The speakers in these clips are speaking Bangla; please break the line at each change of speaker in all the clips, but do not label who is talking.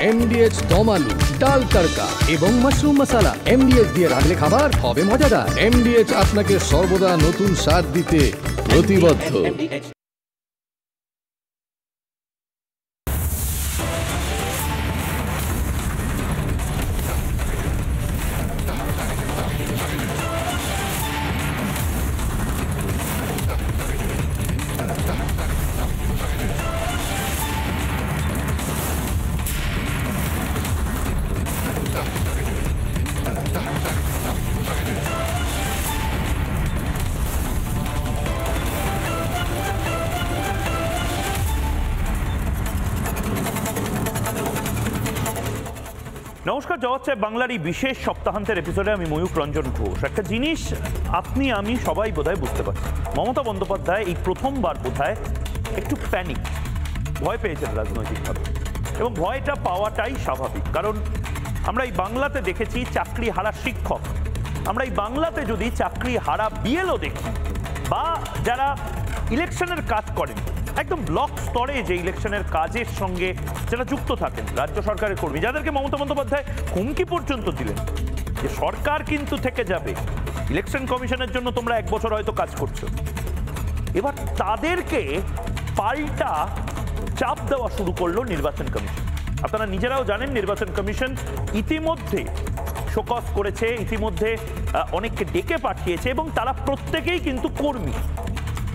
MDH দম আলু, ডাল তড়কা এবং মাশরুম মশলা। MDH দিয়ে রাঁধলে খাবার হবে মজাদার। MDH আপনাকে সর্বদা নতুন স্বাদ দিতে প্রতিবদ্ধ।
নমস্কার, জগৎ চায় বাংলার এই বিশেষ সপ্তাহান্তের এপিসোডে আমি ময়ূক রঞ্জন ঘোষ। একটা জিনিস আপনি আমি সবাই বোধহয় বুঝতে পারছি, মমতা বন্দ্যোপাধ্যায় এই প্রথমবার বোধহয় একটু প্যানিক, ভয় পেয়েছেন রাজনৈতিকভাবে, এবং ভয়টা পাওয়াটাই স্বাভাবিক। কারণ আমরা এই বাংলাতে দেখেছি চাকরি হারা শিক্ষক, আমরা এই বাংলাতে যদি চাকরি হারা বিএলও দেখি, বা যারা ইলেকশনের কাজ করেন একদম ব্লক স্তরে, যে ইলেকশনের কাজের সঙ্গে যারা যুক্ত থাকেন, রাজ্য সরকারের কর্মী, যাদেরকে মমতা বন্দ্যোপাধ্যায় হুমকি পর্যন্ত দিলেন যে সরকার কিন্তু থেকে যাবে, ইলেকশন কমিশনের জন্য তোমরা 1 বছর হয়তো কাজ করছো, এবার তাদেরকে পাল্টা চাপ দেওয়া শুরু করলো নির্বাচন কমিশন। আপনারা নিজেরাও জানেন নির্বাচন কমিশন ইতিমধ্যে শোকজ করেছে, ইতিমধ্যে অনেককে ডেকে পাঠিয়েছে, এবং তারা প্রত্যেকেই কিন্তু কর্মী।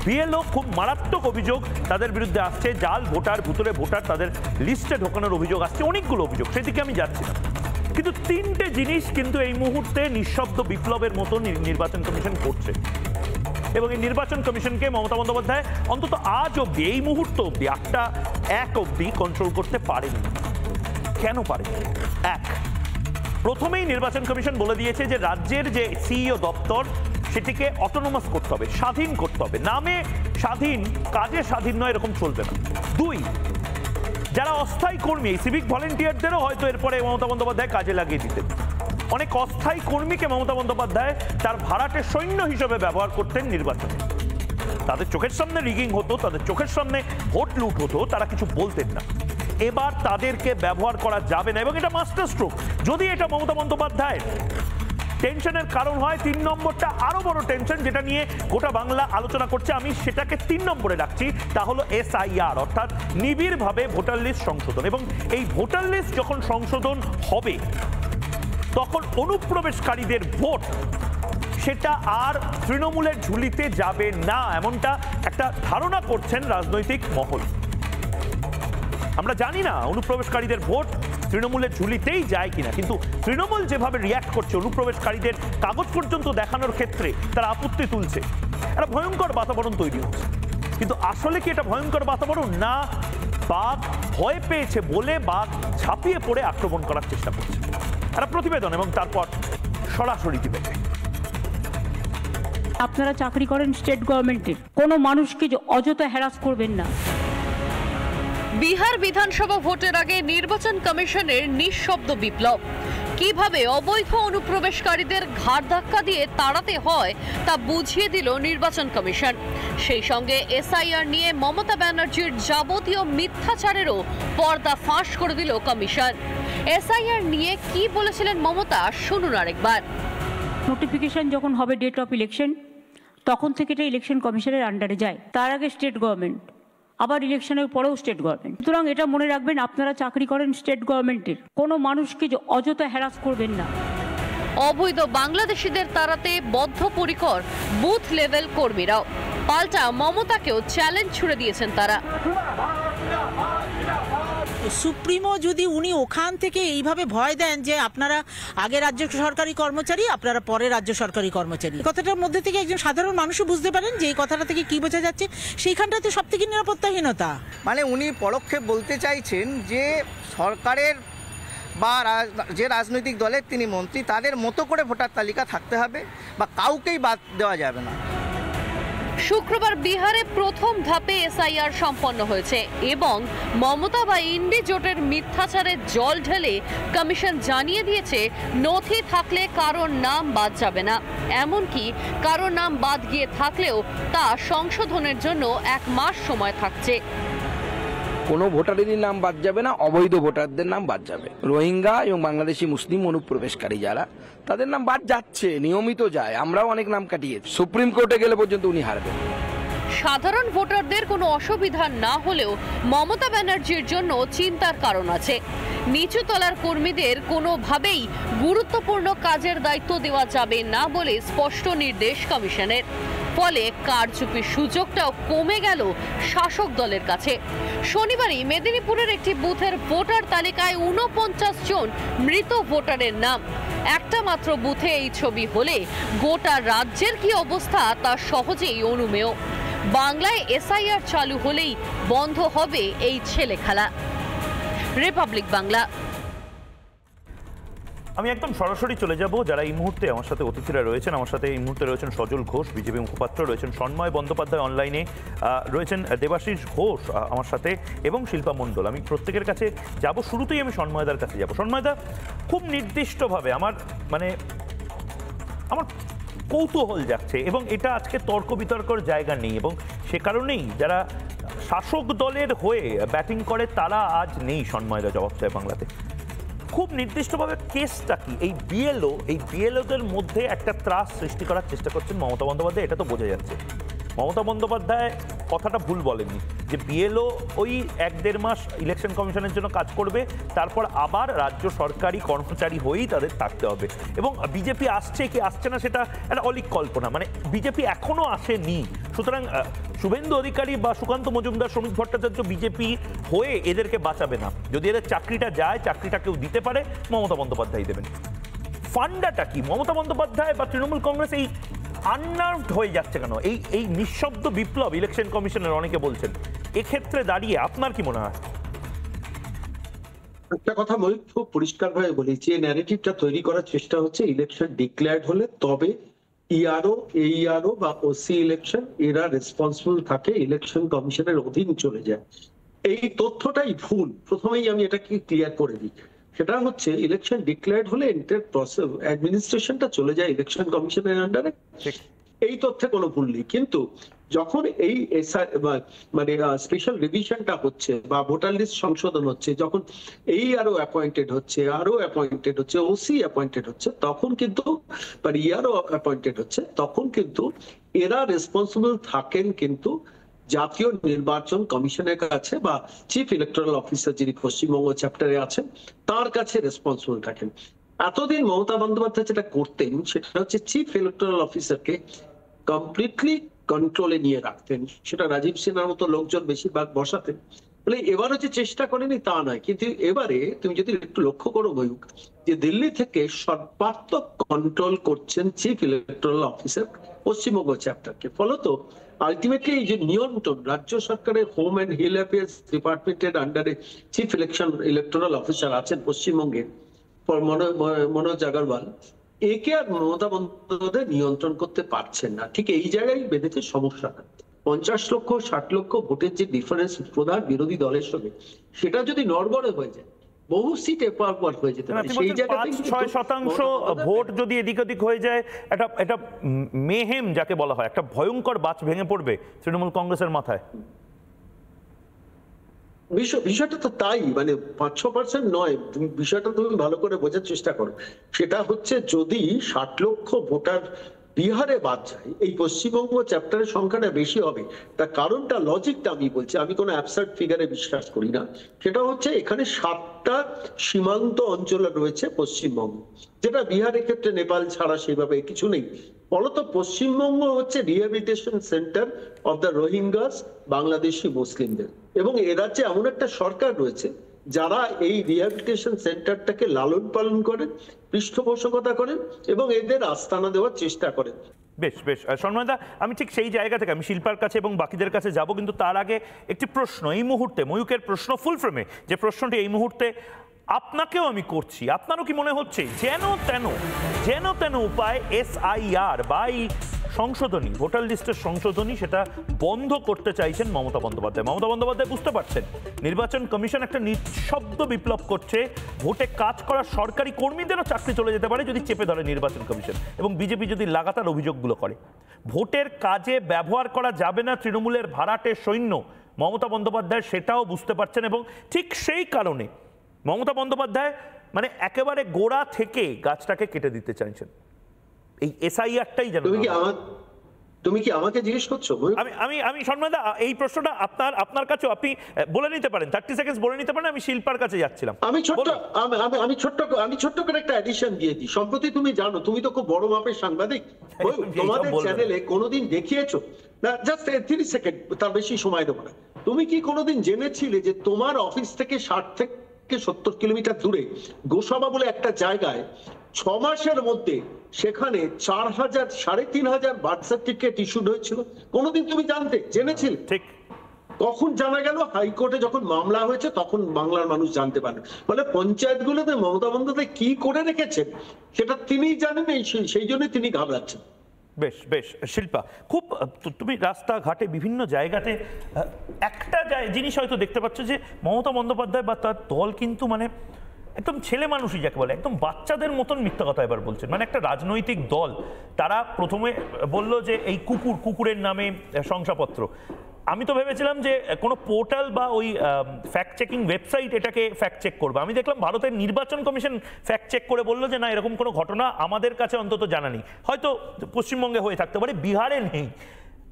বিএলও খুব মারাত্মক অভিযোগ তাদের বিরুদ্ধে আসছে, জাল ভোটার, ভুতুরে ভোটার তাদের লিস্টে ঢোকানোর অভিযোগ আসছে, অনেকগুলো অভিযোগ, সেদিকে আমি যাচ্ছি না। কিন্তু 3টে জিনিস কিন্তু এই মুহূর্তে নিঃশব্দ বিপ্লবের মতো নির্বাচন কমিশন করছে, এবং এই নির্বাচন কমিশনকে মমতা বন্দ্যোপাধ্যায় অন্তত আজ অব্দি, এই মুহূর্ত অব্দি, এক অব্দি কন্ট্রোল করতে পারেনি। কেন পারে? প্রথমেই নির্বাচন কমিশন বলে দিয়েছে যে রাজ্যের যে সিইও দপ্তর সেটিকে অটোনোমাস করতে হবে, স্বাধীন করতে হবে। নামে স্বাধীন, কাজে স্বাধীন নয়, এরকম চলবে না। 2, যারা অস্থায়ী কর্মী, সিভিক ভলেন্টিয়ারদেরও হয়তো এরপরে মমতা বন্দ্যোপাধ্যায় কাজে লাগিয়ে দিতেন। অনেক অস্থায়ী কর্মীকে মমতা বন্দ্যোপাধ্যায় তার ভাড়াটে সৈন্য হিসেবে ব্যবহার করতেন নির্বাচনে। তাদের চোখের সামনে রিগিং হতো, তাদের চোখের সামনে ভোট লুট হতো, তারা কিছু বলতেন না। এবার তাদেরকে ব্যবহার করা যাবে না, এবং এটা মাস্টার স্ট্রোক। যদি এটা মমতা বন্দ্যোপাধ্যায় টেনশনের কারণ হয়, 3 নম্বরটা আরো বড় টেনশন, যেটা নিয়ে গোটা বাংলা আলোচনা করছে, আমি সেটাকে 3 নম্বরে রাখছি। তা হলো SIR, অর্থাৎ নিবিড়ভাবে ভোটার লিস্ট সংশোধন। এবং এই ভোটার লিস্ট যখন সংশোধন হবে, তখন অনুপ্রবেশকারীদের ভোট সেটা আর তৃণমূলের ঝুলিতে যাবে না, এমনটা একটা ধারণা করছেন রাজনৈতিক মহল। আমরা জানি না অনুপ্রবেশকারীদের ভোট তৃণমূলের ঝুলিতেই যায় কিনা, কিন্তু তৃণমূল যেভাবে রিয়াক্ট করছে, অনুপ্রবেশকারীদের কাগজ পর্যন্ত দেখানোর ক্ষেত্রে তারা আপত্তি তুলছে, একটা ভয়ঙ্কর বাতাবরণ তৈরি হচ্ছে। কিন্তু আসলে কি এটা ভয়ঙ্কর বাতাবরণ, না বাঘ ভয় পেয়েছে বলে বাঘ ঝাঁপিয়ে পড়ে আক্রমণ করার চেষ্টা করছে? একটা প্রতিবেদন এবং তারপর সরাসরি ডিবেট।
আপনারা চাকরি করেন স্টেট গভর্নমেন্টের, কোনো মানুষকে অযথা হ্যারাস করবেন না।
বিহার বিধানসভা ভোটের আগে নির্বাচন কমিশনের নিঃশব্দ বিপ্লব, কিভাবে অবৈধ অনুপ্রবেশকারীদের ঘাড় ধাক্কা দিয়ে তাড়াতে হয় তা বুঝিয়ে দিল নির্বাচন কমিশন। সেই সঙ্গে SIR নিয়ে মমতা ব্যানার্জির যাবতীয় মিথ্যাচারেরও পর্দা ফাঁস করে দিল কমিশন। SIR নিয়ে কি বলেছিলেন মমতা, শুনুন আরেকবার।
নোটিফিকেশন যখন হবে ডেট অফ ইলেকশন, তখন থেকে এটা ইলেকশন কমিশনের আন্ডারে যায়, তার আগে স্টেট গভর্নমেন্ট, আবার ইলেকশনের পরেও স্টেট গভর্নমেন্ট। সুতরাং এটা মনে রাখবেন, আপনারা চাকরি করেন স্টেট গভর্নমেন্টের, কোনো মানুষকে অযথা হ্যারাস করবেন না।
অবৈধ বাংলাদেশিদের তাড়াতে বদ্ধপরিকর বুথ লেভেল কর্মীরাও, পাল্টা মমতাকেও চ্যালেঞ্জ ছুড়ে দিয়েছেন তারা।
সুপ্রিমো যদি উনি ওখান থেকে এইভাবে ভয় দেন যে আপনারা আগে রাজ্য সরকারি কর্মচারী, আপনারা পরে রাজ্য সরকারি কর্মচারী, কথাটার মধ্যে থেকে একজন সাধারণ মানুষও বুঝতে পারেন যে এই কথাটা থেকে কি বোঝা যাচ্ছে। সেইখানটাতে সব থেকে নিরাপত্তাহীনতা।
মানে উনি পরোক্ষে বলতে চাইছেন যে সরকারের বা যে রাজনৈতিক দলের তিনি মন্ত্রী, তাদের মতো করে ভোটার তালিকা থাকতে হবে, বা কাউকেই বাদ দেওয়া যাবে না।
শুক্রবার বিহারে প্রথম ধাপে SIR সম্পন্ন হয়েছে, এবং মমতা বা ইন্ডি জোটের মিথ্যাচারের জল ঢেলে কমিশন জানিয়ে দিয়েছে নথি থাকলে কারোর নাম বাদ যাবে না। এমনকি কারোর নাম বাদ গিয়ে থাকলেও তা সংশোধনের জন্য 1 মাস সময় থাকছে।
কোনো ভোটারেরই নাম বাদ যাবে না, অবৈধ ভোটারদের নাম বাদ যাবে। রোহিঙ্গা এবং বাংলাদেশি মুসলিম অনুপ্রবেশকারী যারা, তাদের নাম বাদ যাচ্ছে, নিয়মিত যায়। আমরাও অনেক নাম কাটিয়েছি, সুপ্রিম কোর্টে গেলে পর্যন্ত উনি হারবেন।
সাধারণ ভোটারদের কোনো অসুবিধা না হলেও মমতা ব্যানার্জির জন্য চিন্তার কারণ আছে। নিচু তলার কর্মীদের কোনোভাবেই গুরুত্বপূর্ণ কাজের দায়িত্ব দেওয়া যাবে না বলে স্পষ্ট নির্দেশ কমিশনের। ফলে কারচুপির সুযোগটাও কমে গেল শাসক দলের কাছে। শনিবারই মেদিনীপুরের একটি বুথের ভোটার তালিকায় 49 জন মৃত ভোটারের নাম। একটা মাত্র বুথে এই ছবি হলে গোটা রাজ্যের কি অবস্থা তা সহজেই অনুমেয়। বাংলায় এসআইআর চালু হলেই বন্ধ হবে এই ছেলে খেলা। রিপাবলিক বাংলা।
আমি একদম সরাসরি চলে যাব যারা এই মুহূর্তে আমার সাথে অতিথিরা রয়েছেন। আমার সাথে এই মুহূর্তে রয়েছেন সজল ঘোষ, বিজেপি মুখপাত্র, রয়েছেন সন্ময় বন্দ্যোপাধ্যায় অনলাইনে, রয়েছেন দেবাশিস ঘোষ আমার সাথে, এবং শিল্পা মণ্ডল। আমি প্রত্যেকের কাছে যাব। শুরুতেই আমি সন্ময়দার কাছে যাব। সন্ময়দা, খুব নির্দিষ্টভাবে আমার কৌতূহল যাচ্ছে, এবং এটা আজকে তর্ক বিতর্কর জায়গা নেই, এবং সে কারণেই যারা শাসক দলের হয়ে ব্যাটিং করে তারা আজ নেই। সন্ময়দা জবাব চায় বাংলাতে। খুব নির্দিষ্টভাবে কেসটা কি? এই বিএলওদের মধ্যে একটা ত্রাস সৃষ্টি করার চেষ্টা করছেন মমতা বন্দ্যোপাধ্যায়, এটা তো বোঝা যাচ্ছে। মমতা বন্দ্যোপাধ্যায় কথাটা ভুল বলেননি যে বিএলও ওই 1-1.5 মাস ইলেকশন কমিশনের জন্য কাজ করবে, তারপর আবার রাজ্য সরকারি কর্মচারী হয়েই তাদের থাকতে হবে। এবং বিজেপি আসছে কি আসছে না সেটা একটা অলিক কল্পনা, মানে বিজেপি এখনো আসেনি। সুতরাং শুভেন্দু অধিকারী বা সুকান্ত মজুমদার, শ্রমিক ভট্টাচার্য বিজেপি হয়ে এদেরকে বাঁচাবে না। যদি এদের চাকরিটা যায়, চাকরিটা কেউ দিতে পারে, মমতা বন্দ্যোপাধ্যায় দেবেন। ফান্ডাটা কি? মমতা বন্দ্যোপাধ্যায় বা তৃণমূল কংগ্রেস এই আননার্ভড হয়ে যাচ্ছে কেন? এই নিঃশব্দ বিপ্লব ইলেকশন কমিশনের অনেকে বলছেন, এক্ষেত্রে দাঁড়িয়ে আপনার কি মনে হয়?
একটা কথা আমি খুব পরিষ্কারভাবে বলি, যে ন্যারেটিভটা তৈরি করার চেষ্টা হচ্ছে ইলেকশন ডিক্লেয়ার্ড হলে তবে ইআরও, এইআরও বা ওসি ইলেকশন এরা রেসপন্সিবল থাকে, ইলেকশন কমিশনের অধীন চলে যায়। এই তথ্যটাই ভুল। প্রথমেই আমি এটাকে ক্লিয়ার করে দিই। সেটা হচ্ছে ইলেকশন ডিক্লেয়ার্ড হলে এন্টার প্রসেস অ্যাডমিনিস্ট্রেশনটা চলে যায় ইলেকশন কমিশনের আন্ডারে, এই তথ্যে কোনো ভুল নেই। কিন্তু যখন এই মানে স্পেশাল রিভিশনটা হচ্ছে বা ভোটার লিস্ট সংশোধন হচ্ছে, যখন এই আরো অ্যাপয়েন্টেড হচ্ছে, ওসি অ্যাপয়েন্টেড হচ্ছে, তখন কিন্তু ইয়ারও অ্যাপয়েন্টেড হচ্ছে, তখন কিন্তু এরা রেসপন্সিবল থাকেন কিন্তু জাতীয় নির্বাচন কমিশনের কাছে, বা চিফ ইলেকটোরাল অফিসার যিনি পশ্চিমবঙ্গ চ্যাপ্টারে আছেন তার কাছে রেসপন্সিবল থাকেন। এতদিন মমতা বন্দ্যোপাধ্যায় যেটা করতেন সেটা হচ্ছে চিফ ইলেকটোরাল অফিসারকে কমপ্লিটলি কন্ট্রোলে নিয়ে রাখতেন। সেটা রাজীব সিনহার মতো লোকজন বেশিরভাগ বসাতেন। বলে এবারও যে চেষ্টা করেনি তা নয়, কিন্তু এবারে তুমি যদি একটু লক্ষ্য করো ময়ূক, যে দিল্লি থেকে সর্বাত্মক কন্ট্রোল করছেন চিফ ইলেকটোরাল অফিসার পশ্চিমবঙ্গ চ্যাপ্টারকে। ফলত আলটিমেটলি এই যে নিয়ন্ত্রণ রাজ্য সরকারের হোম অ্যান্ড হিল অ্যাফেয়ার্স ডিপার্টমেন্টের আন্ডারে চিফ ইলেকটোরাল অফিসার আছেন পশ্চিমবঙ্গে মনোজ আগরওয়াল, একে আর মমতা বন্দ্যোপাধ্যায় নিয়ন্ত্রণ করতে পারছেন না। ঠিক এই জায়গায় বেঁধেছে সমস্যাটা। 50 লক্ষ 60 লক্ষ ভোটের যে ডিফারেন্স প্রধান বিরোধী দলের সঙ্গে, সেটা যদি নড়বড়ে হয়ে যায়, বহু সিট এপার হয়ে যেতে পারে। সেই জায়গায়
5-6% ভোট যদি এদিক ওদিক হয়ে যায়, এটা মেহেম যাকে বলা হয়, একটা ভয়ঙ্কর বাজ ভেঙে পড়বে তৃণমূল কংগ্রেসের মাথায়।
বিষয়টা তো তাই, মানে 5-6% নয়, বিষয়টা তুমি ভালো করে বোঝার চেষ্টা করো। সেটা হচ্ছে যদি 60 লক্ষ ভোটার বিহারে বাদ যায়, এই পশ্চিমবঙ্গ চ্যাপ্টারের সংখ্যাটা বেশি হবে। তার কারণটা, লজিকটা আমি বলছি, আমি কোনো অ্যাবসার্ড ফিগারে বিশ্বাস করি না। সেটা হচ্ছে এখানে 7টা সীমান্ত অঞ্চল রয়েছে পশ্চিমবঙ্গ, যেটা বিহারের ক্ষেত্রে নেপাল ছাড়া সেভাবে কিছু নেই। ফলত পশ্চিমবঙ্গ হচ্ছে rehabilitation centre of the Rohingyas, Bangladeshi মুসলিমদের। এবং এ রাজ্যে এমন একটা সরকার রয়েছে যারা এই রিহ্যাবিলিটেশন সেন্টারটাকে লালন পালন করেন, পৃষ্ঠপোষকতা করেন এবং এদের আস্তানা দেওয়ার চেষ্টা করেন।
বেশ বেশ সন্ময়দা, আমি ঠিক সেই জায়গা থেকে আমি শিল্পার কাছে এবং বাকিদের কাছে যাব, কিন্তু তার আগে একটি প্রশ্ন এই মুহূর্তে, ময়ূকের প্রশ্ন ফুল ফ্রেমে, যে প্রশ্নটি এই মুহূর্তে আপনাকেও আমি করছি। আপনারও কি মনে হচ্ছে যেন তেন উপায় এসআইআর বা সংশোধনী, ভোটার লিস্টের সংশোধনী, সেটা বন্ধ করতে চাইছেন মমতা বন্দ্যোপাধ্যায়? মমতা বন্দ্যোপাধ্যায় বুঝতে পারছেন নির্বাচন কমিশন একটা নিঃশব্দ বিপ্লব করছে, ভোটে কাজ করা সরকারি কর্মীদেরও চাকরি চলে যেতে পারে যদি চেপে ধরে নির্বাচন কমিশন, এবং বিজেপি যদি লাগাতার অভিযোগগুলো করে। ভোটের কাজে ব্যবহার করা যাবে না তৃণমূলের ভাড়াটে সৈন্য, মমতা বন্দ্যোপাধ্যায় সেটাও বুঝতে পারছেন এবং ঠিক সেই কারণে মমতা বন্দ্যোপাধ্যায় মানে একেবারে গোড়া থেকে গাছটাকে কেটে দিতে চাইছেন। এই এসআইআরটাই যেন।
তুমি কি আমাকে জিজ্ঞেস করছো?
আমি সম্মানদা এই প্রশ্নটা আপনার কাছে আপনি বলে নিতে পারেন, 30 সেকেন্ড বলে নিতে পারেন। আমি শিল্পার কাছে যাচ্ছিলাম।
আমি ছোট্ট করে একটা এডিশন দিয়ে দিই। সম্প্রতি তুমি জানো, তুমি তো খুব বড় মাপের সাংবাদিক, তোমাদের চ্যানেলে কোনোদিন দেখিয়েছো না, জাস্ট 30 সেকেন্ড, তার বেশি সময় দেবো না। তুমি কি কোনোদিন জেনেছিলে যে তোমার অফিস থেকে 60 থেকে 70 কিলোমিটার দূরে গোসাবা বলে একটা জায়গায় 6 মাসের মধ্যে সেখানে 4000 3500 বার্থ সার্টিফিকেট ইস্যুড হয়েছিল? কোনোদিন তুমি জেনেছিলে?
ঠিক।
কখন জানা গেল? হাইকোর্টে যখন মামলা হয়েছে তখন বাংলার মানুষ জানতে পারে। ফলে পঞ্চায়েতগুলোতে মমতা বন্দ্যোপাধ্যায় কি করে রেখেছেন সেটা তিনিই জানেন, সেই জন্য তিনি ঘাবড়াচ্ছেন।
বেশ বেশ শিল্পা, খুব তুমি রাস্তাঘাটে বিভিন্ন জায়গাতে একটা জিনিস হয়তো দেখতে পাচ্ছ যে মমতা বন্দ্যোপাধ্যায় বা তার দল কিন্তু মানে একদম ছেলে মানুষই যাকে বলে, একদম বাচ্চাদের মতন মিথ্যা কথা এবার বলছেন। মানে একটা রাজনৈতিক দল, তারা প্রথমে বলল যে এই কুকুরের নামে শংসাপত্র। আমি তো ভেবেছিলাম যে কোনো পোর্টাল বা ওই ফ্যাক্ট চেকিং ওয়েবসাইট এটাকে ফ্যাক্ট চেক করবে। আমি দেখলাম ভারতের নির্বাচন কমিশন ফ্যাক্ট চেক করে বললো যে না, এরকম কোনো ঘটনা আমাদের কাছে অন্তত জানা নেই। হয়তো পশ্চিমবঙ্গে হয়ে থাকতে পারে, বিহারে নেই।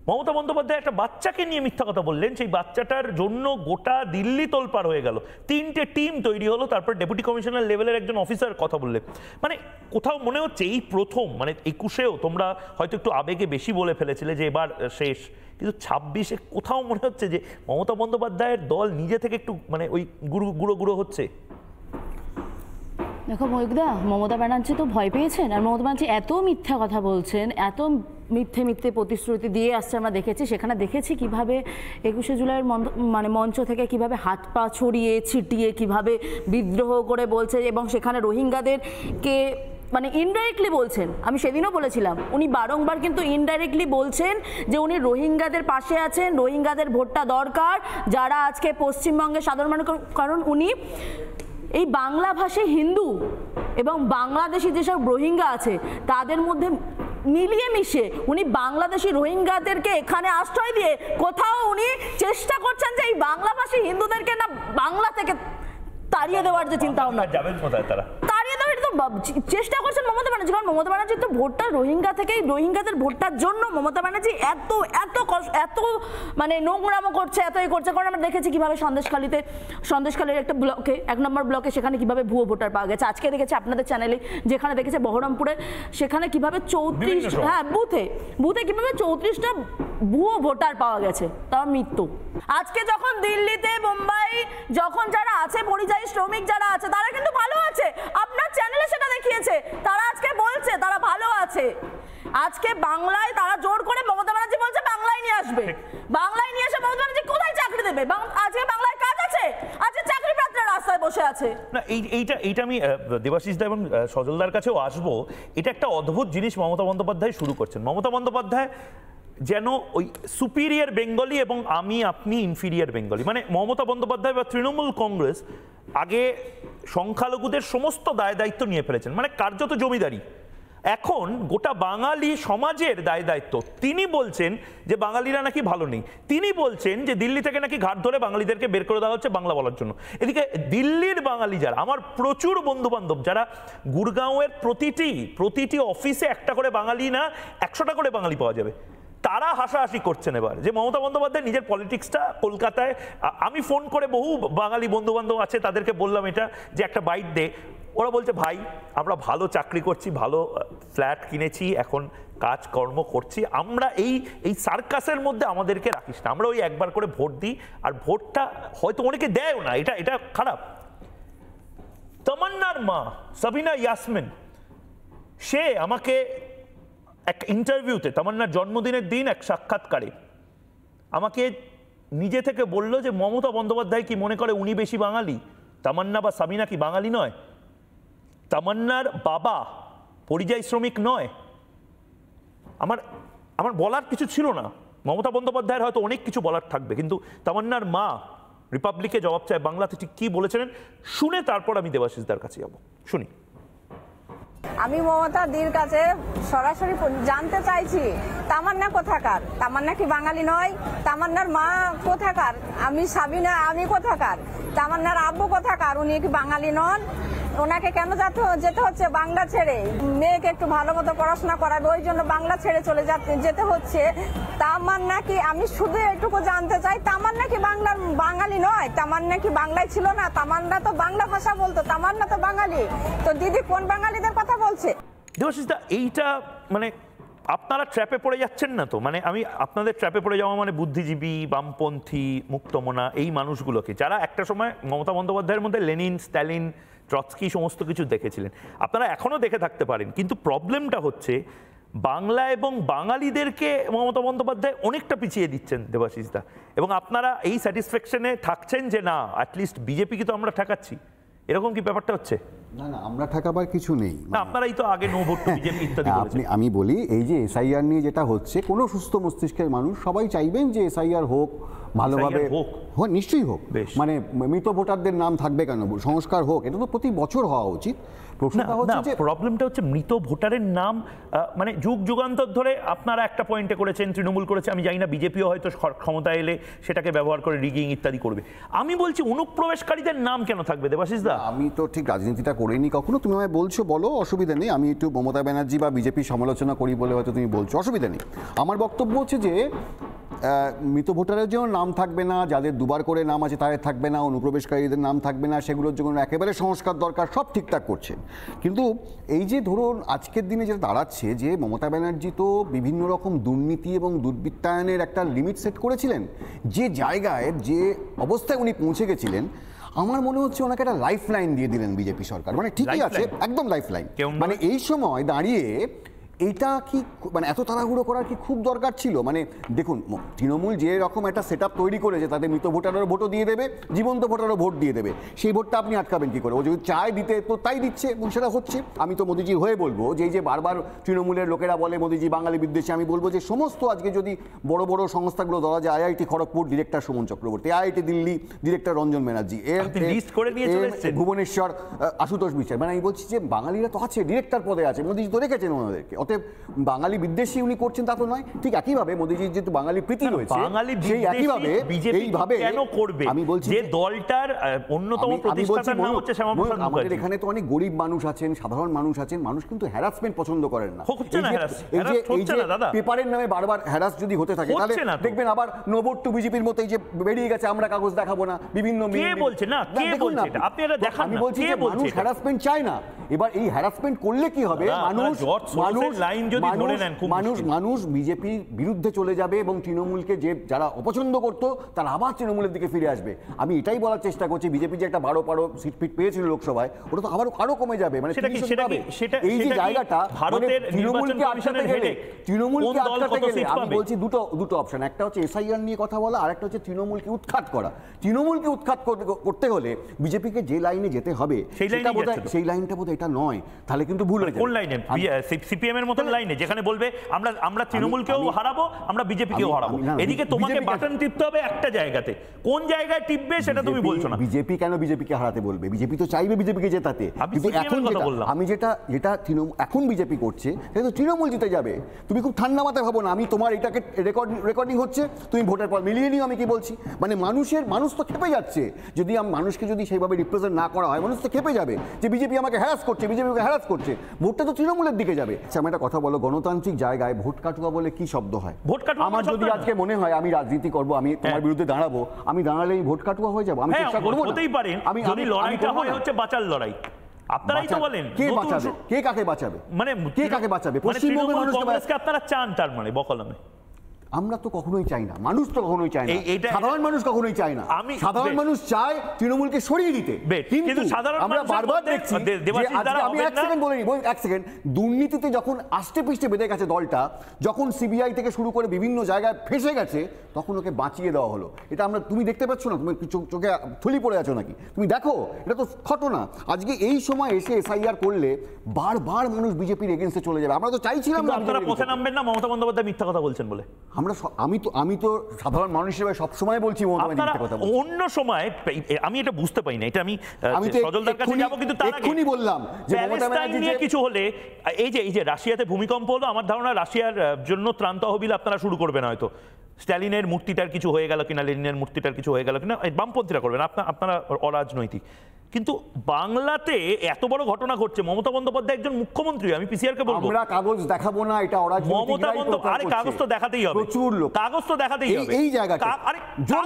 মমতা বন্দ্যোপাধ্যায় একটা বাচ্চাকে নিয়ে মিথ্যা কথা বললেন, সেই বাচ্চাটার জন্য গোটা দিল্লি তোলপাড় হয়ে গেল, 3টে টিম তৈরি হলো, তারপর ডেপুটি কমিশনার লেভেলের একজন অফিসার কথা বললেন। মানে কোথাও মনে হচ্ছে এই প্রথম, মানে 21-এও তোমরা হয়তো একটু আবেগে বেশি বলে ফেলেছিলে যে এবার শেষ, কিন্তু 26-এ কোথাও মনে হচ্ছে যে মমতা বন্দ্যোপাধ্যায়ের দল নিজে থেকে একটু মানে ওই গুঁড়ো হচ্ছে।
দেখো ময়ূকদা, মমতা ব্যানার্জি তো ভয় পেয়েছেন, আর মমতা ব্যানার্জি এত মিথ্যা কথা বলছেন, এত মিথ্যে প্রতিশ্রুতি দিয়ে আসছে, আমরা দেখেছি। সেখানে দেখেছি কিভাবে 21শে জুলাইয়ের মানে মঞ্চ থেকে কিভাবে হাত পা ছড়িয়ে ছিটিয়ে কিভাবে বিদ্রোহ করে বলছে, এবং সেখানে রোহিঙ্গাদেরকে মানে ইনডাইরেক্টলি বলছেন। আমি সেদিনও বলেছিলাম, উনি বারংবার কিন্তু ইনডাইরেক্টলি বলছেন যে উনি রোহিঙ্গাদের পাশে আছেন, রোহিঙ্গাদের ভোটটা দরকার, যারা আজকে পশ্চিমবঙ্গের সাধারণ মানুষ। কারণ উনি এই বাংলাভাষী হিন্দু এবং বাংলাদেশি যেসব রোহিঙ্গা আছে তাদের মধ্যে মিলিয়ে মিশে উনি বাংলাদেশি রোহিঙ্গাদেরকে এখানে আশ্রয় দিয়ে কোথাও উনি চেষ্টা করছেন যে এই বাংলাভাষী হিন্দুদেরকে না বাংলা থেকে তাড়িয়ে দেওয়ার যে চিন্তা ভাবনা,
যাবেন কোথায় তারা
তাড়িয়ে দেওয়ার তো চেষ্টা করছেন মমতা ব্যানার্জি। কারণ মমতা ব্যানার্জি তো ভোটটা রোহিঙ্গা থেকেই, রোহিঙ্গাদের ভোটটার জন্য মমতা ব্যানার্জি এত মানে নোংরামো করছে, এতই করছে। কারণ আমরা দেখেছি কিভাবে সন্দেশখালীর একটা ব্লকে, 1 নম্বর ব্লকে, সেখানে কিভাবে ভুয়ো ভোটার পাওয়া গেছে। আজকে দেখেছি আপনাদের চ্যানেলে, যেখানে দেখেছে বহরমপুরে, সেখানে কিভাবে 34 বুথে কিভাবে 34টা ভুয়ো ভোটার পাওয়া গেছে, তার মৃত্যু। আজকে যখন দিল্লিতে, মুম্বাই, যখন যারা আছে পরিযায়ী শ্রমিক যারা আছে তারা কিন্তু ভালো আছে, আপনার চ্যানেলে সেটা দেখিয়েছে, তারা আজকে বলছে তারা ভালো আছে। আজকে বাংলায় তারা জোর করে মমতা ব্যানার্জি বলছে বাংলায় নিয়ে আসবে, বাংলায় নিয়ে এসে মমতা ব্যানার্জি কোথায় চাকরি দেবে? আজকে বাংলায় কাজ আছে, আজকে চাকরি প্রার্থীরা রাস্তায় বসে আছে।
না এইটা আমি দেবাশিস দা এবং সজলদার কাছেও আসবো। এটা একটা অদ্ভুত জিনিস মমতা বন্দ্যোপাধ্যায় শুরু করছেন। মমতা বন্দ্যোপাধ্যায় যেন ওই সুপিরিয়র বেঙ্গলি এবং আপনি ইনফিরিয়র বেঙ্গলি। মানে মমতা বন্দ্যোপাধ্যায় বা তৃণমূল কংগ্রেস আগে সংখ্যালঘুদের সমস্ত দায় দায়িত্ব নিয়ে ফেলেছেন, মানে কার্যত জমিদারি। এখন গোটা বাঙালি সমাজের দায় দায়িত্ব। তিনি বলছেন যে বাঙালিরা নাকি ভালো নেই, তিনি বলছেন যে দিল্লি থেকে নাকি ঘাট ধরে বাঙালিদেরকে বের করে দেওয়া হচ্ছে বাংলা বলার জন্য। এদিকে দিল্লির বাঙালি যারা, আমার প্রচুর বন্ধু বান্ধব যারা গুরগাঁওয়ের প্রতিটি অফিসে একটা করে বাঙালি না 100টা করে বাঙালি পাওয়া যাবে, তারা হাসাহাসি করছেন এবার যে মমতা বন্দ্যোপাধ্যায় নিজের পলিটিক্সটা কলকাতায়। আমি ফোন করে বহু বাঙালি বন্ধু বান্ধব আছে, তাদেরকে বললাম এটা যে একটা বাইট দে। ওরা বলছে ভাই আমরা ভালো চাকরি করছি, ভালো ফ্ল্যাট কিনেছি, এখন কাজকর্ম করছি, আমরা এই সার্কাসের মধ্যে আমাদেরকে রাখিস না, আমরা ওই একবার করে ভোট দিই, আর ভোটটা হয়তো অনেকে দেয়ও না, এটা খারাপ। তামান্নার মা সাবিনা ইয়াসমিন, সে আমাকে এক ইন্টারভিউতে, তামান্নার জন্মদিনের দিন এক সাক্ষাৎকারে আমাকে নিজে থেকে বলল যে মমতা বন্দ্যোপাধ্যায় কি মনে করে উনি বেশি বাঙালি? তামান্না বা সাবিনা কি বাঙালি নয়? তামান্নার বাবা পরিযায়ী শ্রমিক নয়? আমার বলার কিছু ছিল না। মমতা বন্দ্যোপাধ্যায়ের হয়তো অনেক কিছু বলার থাকবে, কিন্তু তামান্নার মা রিপাবলিকে জবাব চায় বাংলাতে ঠিক কি বলেছিলেন শুনে তারপর আমি দেবাশিসদার কাছে যাব। শুনি।
আমি মমতাদির কাছে সরাসরি জানতে চাইছি তামান্না কোথাকার? তামান্না কি বাঙালি নয়? তামান্নার মা কোথাকার? আমি সাবিনা, আমি কোথাকার? তামান্নার আব্বু কোথাকার? উনি কি বাঙালি নন? ওনাকে কেন যেতে হচ্ছে বাংলা ছেড়ে? মেয়েকে একটু ভালো মতো পড়াশোনা করাবে, ওই জন্য বাংলা ছেড়ে চলে যেতে হচ্ছে। তামান্না কি, আমি শুধু এটুকু জানতে চাই, তামান্না কি বাঙালি নয়? তামান্না কি বাংলায় ছিল না? তামান্না তো বাংলা ভাষা বলতো, তামান্না তো বাঙালি। তো দিদি কোন বাঙালিদের কথা বলছে?
দেবাশিস দা, এইটা মানে আপনারা ট্র্যাপে পড়ে যাচ্ছেন না তো? মানে আমি আপনাদের ট্র্যাপে পড়ে যাওয়া মানে বুদ্ধিজীবী, বামপন্থী, মুক্তমনা এই মানুষগুলোকে যারা একটা সময় মমতা বন্দ্যোপাধ্যায়ের মধ্যে লেনিন, স্ট্যালিন, ট্রৎস্কি সমস্ত কিছু দেখেছিলেন, আপনারা এখনো দেখে থাকতে পারেন, কিন্তু প্রবলেমটা হচ্ছে বাংলা এবং বাঙালিদেরকে মমতা বন্দ্যোপাধ্যায় অনেকটা পিছিয়ে দিচ্ছেন দেবাশিস দা, এবং আপনারা এই স্যাটিসফ্যাকশনে থাকছেন যে না অ্যাটলিস্ট বিজেপিকে তো আমরা ঠেকাচ্ছি, এরকম কি ব্যাপারটা হচ্ছে?
না না, আমরা ঠেকাবার কিছু নেই।
না, আপনারাই তো আগে নো ভোট টু বিজেপি ইত্যাদি বলেছেন।
আমি বলি এই যে এসআইআর নিয়ে যেটা হচ্ছে, কোনো সুস্থ মস্তিষ্কের মানুষ সবাই চাইবেন যে এসআইআর হোক, ভালোভাবে হোক, নিশ্চয়ই হোক। মানে মৃত ভোটারদের নাম থাকবে কেন? সংস্কার হোক, এটা তো প্রতি বছর হওয়া উচিত। প্রশ্নটা হচ্ছে যে
প্রবলেমটা হচ্ছে মৃত ভোটারের নাম মানে যুগ যুগান্তর ধরে আপনারা একটা পয়েন্টে করেছেন, তৃণমূল করেছে, আমি জানি না বিজেপিও হয়তো ক্ষমতায় এলে সেটাকে ব্যবহার করে রিগিং ইত্যাদি করবে। আমি বলছি অনুপ্রবেশকারীদের নাম কেন থাকবে দেবাশিস দা?
আমি তো ঠিক রাজনীতিটা করিনি কখনো, তুমি আমায় বলছো বলো, অসুবিধা নেই। আমি একটু মমতা ব্যানার্জি বা বিজেপির সমালোচনা করি বলে হয়তো তুমি বলছো, অসুবিধা নেই। আমার বক্তব্য হচ্ছে যে মৃত ভোটারের জন্য নাম থাকবে না, যাদের দুবার করে নাম আছে তাদের থাকবে না, অনুপ্রবেশকারীদের নাম থাকবে না, সেগুলোর জন্য একেবারে সংস্কার দরকার, সব ঠিকঠাক করছেন। কিন্তু এই যে ধরুন আজকের দিনে যেটা দাঁড়াচ্ছে যে মমতা ব্যানার্জি তো বিভিন্ন রকম দুর্নীতি এবং দুর্বৃত্তায়নের একটা লিমিট সেট করেছিলেন, যে জায়গায় যে অবস্থায় উনি পৌঁছে গেছিলেন, আমার মনে হচ্ছে ওনাকে একটা লাইফ লাইন দিয়ে দিলেন বিজেপি সরকার। মানে ঠিকই আছে, একদম লাইফ লাইন। মানে এই সময় দাঁড়িয়ে এইটা কি মানে এত তাড়াহুড়ো করার কি খুব দরকার ছিল? মানে দেখুন, তৃণমূল যে রকম একটা সেট আপ তৈরি করেছে, তাদের মৃত ভোটারেরও ভোটও দিয়ে দেবে, জীবন্ত ভোটারও ভোট দিয়ে দেবে, সেই ভোটটা আপনি আটকাবেন কি করে? ও যদি চায় দিতে তো তাই দিচ্ছে, এবং সেটা হচ্ছে। আমি তো মোদিজির হয়ে বলবো যে এই যে বারবার তৃণমূলের লোকেরা বলে মোদিজি বাঙালি বিদ্বেষী, আমি বলবো যে সমস্ত আজকে যদি বড় বড় সংস্থাগুলো ধরা যায়, IIT Kharagpur director Suman Chakraborty, IIT Delhi director Ranjan Banerjee, Bhubaneswar Ashutosh বিশ্বাস, মানে আমি বলছি যে বাঙালিরা তো আছে, ডিরেক্টর পদে আছে, মোদিজি তো রেখেছেন ওনাদেরকে। অতএব বাঙালি বিদ্বেষী উনি করছেন তা তো নয়। ঠিক একইভাবে মোদিজির যেহেতু বাঙালি প্রীতি রয়েছে, সেই একইভাবে এইভাবে কেন করবে? আমি বলছি যে দলটার অন্যতম প্রতিষ্ঠাতার নাম হচ্ছে শ্যামাপ্রসাদ মুখার্জি। আমাদের এখানে তো অনেক গরিব মানুষ আছেন, সাধারণ মানুষ আছেন, মানুষ কিন্তু হ্যারাসমেন্ট পছন্দ করেন না। এই যে পেপারের নামে বারবার হ্যারাস যদি হতে থাকে, তাহলে দেখবেন আবার নো ভোট টু বিজেপির মতো এই যে বেরিয়ে গেছে, আমরা কাগজ দেখাবো না, বিভিন্ন বলছে না, আমি বলছি যে মানুষ হ্যারাসমেন্ট চায় না। এবার এই হ্যারাসমেন্ট করলে কি হবে? মানুষ বিজেপির বিরুদ্ধে চলে যাবে এবং তৃণমূলকে যে যারা অপছন্দ করতো তারা আবার তৃণমূলের দিকে ফিরে আসবে। আমি এটাই বলার চেষ্টা করছি, বিজেপি যে একটা 12 সিট ফিট পেয়েছিল লোকসভায়, ওটা তো আরো কমে যাবে। মানে এই যে জায়গাটা তৃণমূলকে আটকাতে গেলে আমি বলছি দুটো অপশন, একটা হচ্ছে এসআইআর নিয়ে কথা বলা, আর একটা হচ্ছে তৃণমূলকে উৎখাত করা। তৃণমূলকে উৎখাত করতে হলে বিজেপিকে যে লাইনে যেতে হবে সেই লাইনটা বোধহয় এটা নয়, তাহলে কিন্তু ভুল হয়ে যাবে। কোন লাইনে? সিপিএম এর মতন লাইনে, যেখানে বলবে আমরা তৃণমূলকেও হারাবো, আমরা বিজেপিকেও হারাবো। এদিকে তোমাকে বাটন টিপতে হবে একটা জায়গাতে, কোন জায়গায় টিপবে সেটা তুমি বলছো না। বিজেপি কেন বিজেপিকে হারাতে বলবে? বিজেপি তো চাইবে বিজেপিকে জেতাতে। কিন্তু এখন আমি যেটা এখন বিজেপি করছে সেটা তো তৃণমূল জিতে যাবে। তুমি খুব ঠান্ডা মাথায় ভাবো না, আমি তোমার এটাকে রেকর্ডিং হচ্ছে, তুমি ভোটের পর মিলিয়ে নিও আমি কি বলছি। মানে মানুষ তো খেপে যাচ্ছে, যদি মানুষকে যদি সেইভাবে রিপ্রেজেন্ট না করা হয়, মানুষ তো খেপে যাবে যে বিজেপি আমাকে হ্যারাস করছে, বিজেপিকে হ্যারাস করছে, ভোটটা তো তৃণমূলের দিকে যাবে। আমি একটা কথা বলো, গণতান্ত্রিক জায়গায় ভোট কাটুয়া বলে কি শব্দ হয়? আমার যদি আজকে মনে হয় আমি রাজনীতি করব, আমি তোমার বিরুদ্ধে দাঁড়াবো, আমি দাঁড়ালেই ভোট কাটুয়া হয়ে যাবো? আমি চেষ্টা করবো না। হতেই পারে, যদি লড়াইটা হয় হচ্ছে বাঁচার লড়াই। আপনারাই তো বলেন কে বাঁচাবে, কে কাকে বাঁচাবে, মানে কে কাকে বাঁচাবে? পশ্চিমবঙ্গের মানুষকে আপনারা চান, তার মানে বকলমে আমরা তো কখনোই চাই না, মানুষ তো কখনোই চায় না, সাধারণ মানুষ কখনোই চায় না। সাধারণ মানুষ চায় তৃণমূলকে সরিয়ে দিতে, কিন্তু আমরা বারবার দেখছি। আমি এক সেকেন্ড বলে নিই, এক সেকেন্ড। দুর্নীতিতে যখন আষ্টে পৃষ্ঠে বেঁধে গেছে দলটা, যখন সিবিআই থেকে শুরু করে বিভিন্ন জায়গায় ফেসে গেছে, তখন ওকে বাঁচিয়ে দেওয়া হলো। এটা তুমি দেখতে পাচ্ছ না? তুমি চোখে থলি পড়ে আছো নাকি? তুমি দেখো, এটা তো ঘটনা। আজকে এই সময় এসে এসআইআর করলে বারবার মানুষ বিজেপির এগেইনস্টে চলে যাবে। আমরা তো চাইছিলাম না। আপনারা পথে নামবেন না মমতা বন্দ্যোপাধ্যায় মিথ্যা কথা বলছেন বলে। আমি তো সাধারণ মানুষ হিসেবে সবসময় বলছি
অন্য সময় আমি এটা বুঝতে পারি না, এটা আমি সজলদার কাছে যাবো, কিন্তু তার আগে
বললাম যে
প্যালেস্টাইন নিয়ে কিছু হলে এই যে রাশিয়াতে ভূমিকম্প হলো, আমার ধারণা রাশিয়ার জন্য ত্রাণ তহবিল আপনারা শুরু করবেন হয়তো, স্ট্যালিনের মূর্তিটার কিছু হয়ে গেল কিনা, লেনিনের মূর্তিটার কিছু হয়ে গেল কিনা, বামপন্থীরা করবেন, আপনারা অরাজনৈতিক। কিন্তু বাংলাতে এত বড় ঘটনা ঘটছে, মমতা বন্দ্যোপাধ্যায় একজন মুখ্যমন্ত্রী, আমি পিসিআর কে বলবো
আমরা কাগজ দেখাবো না, এটা অরাজনৈতিক।
মমতা বন্দ্যোপাধ্যায় আরে কাগজ তো দেখাতেই হবে,
প্রচুর লোক
কাগজ তো দেখাতেই হবে
এই জায়গাটা। আরে জোর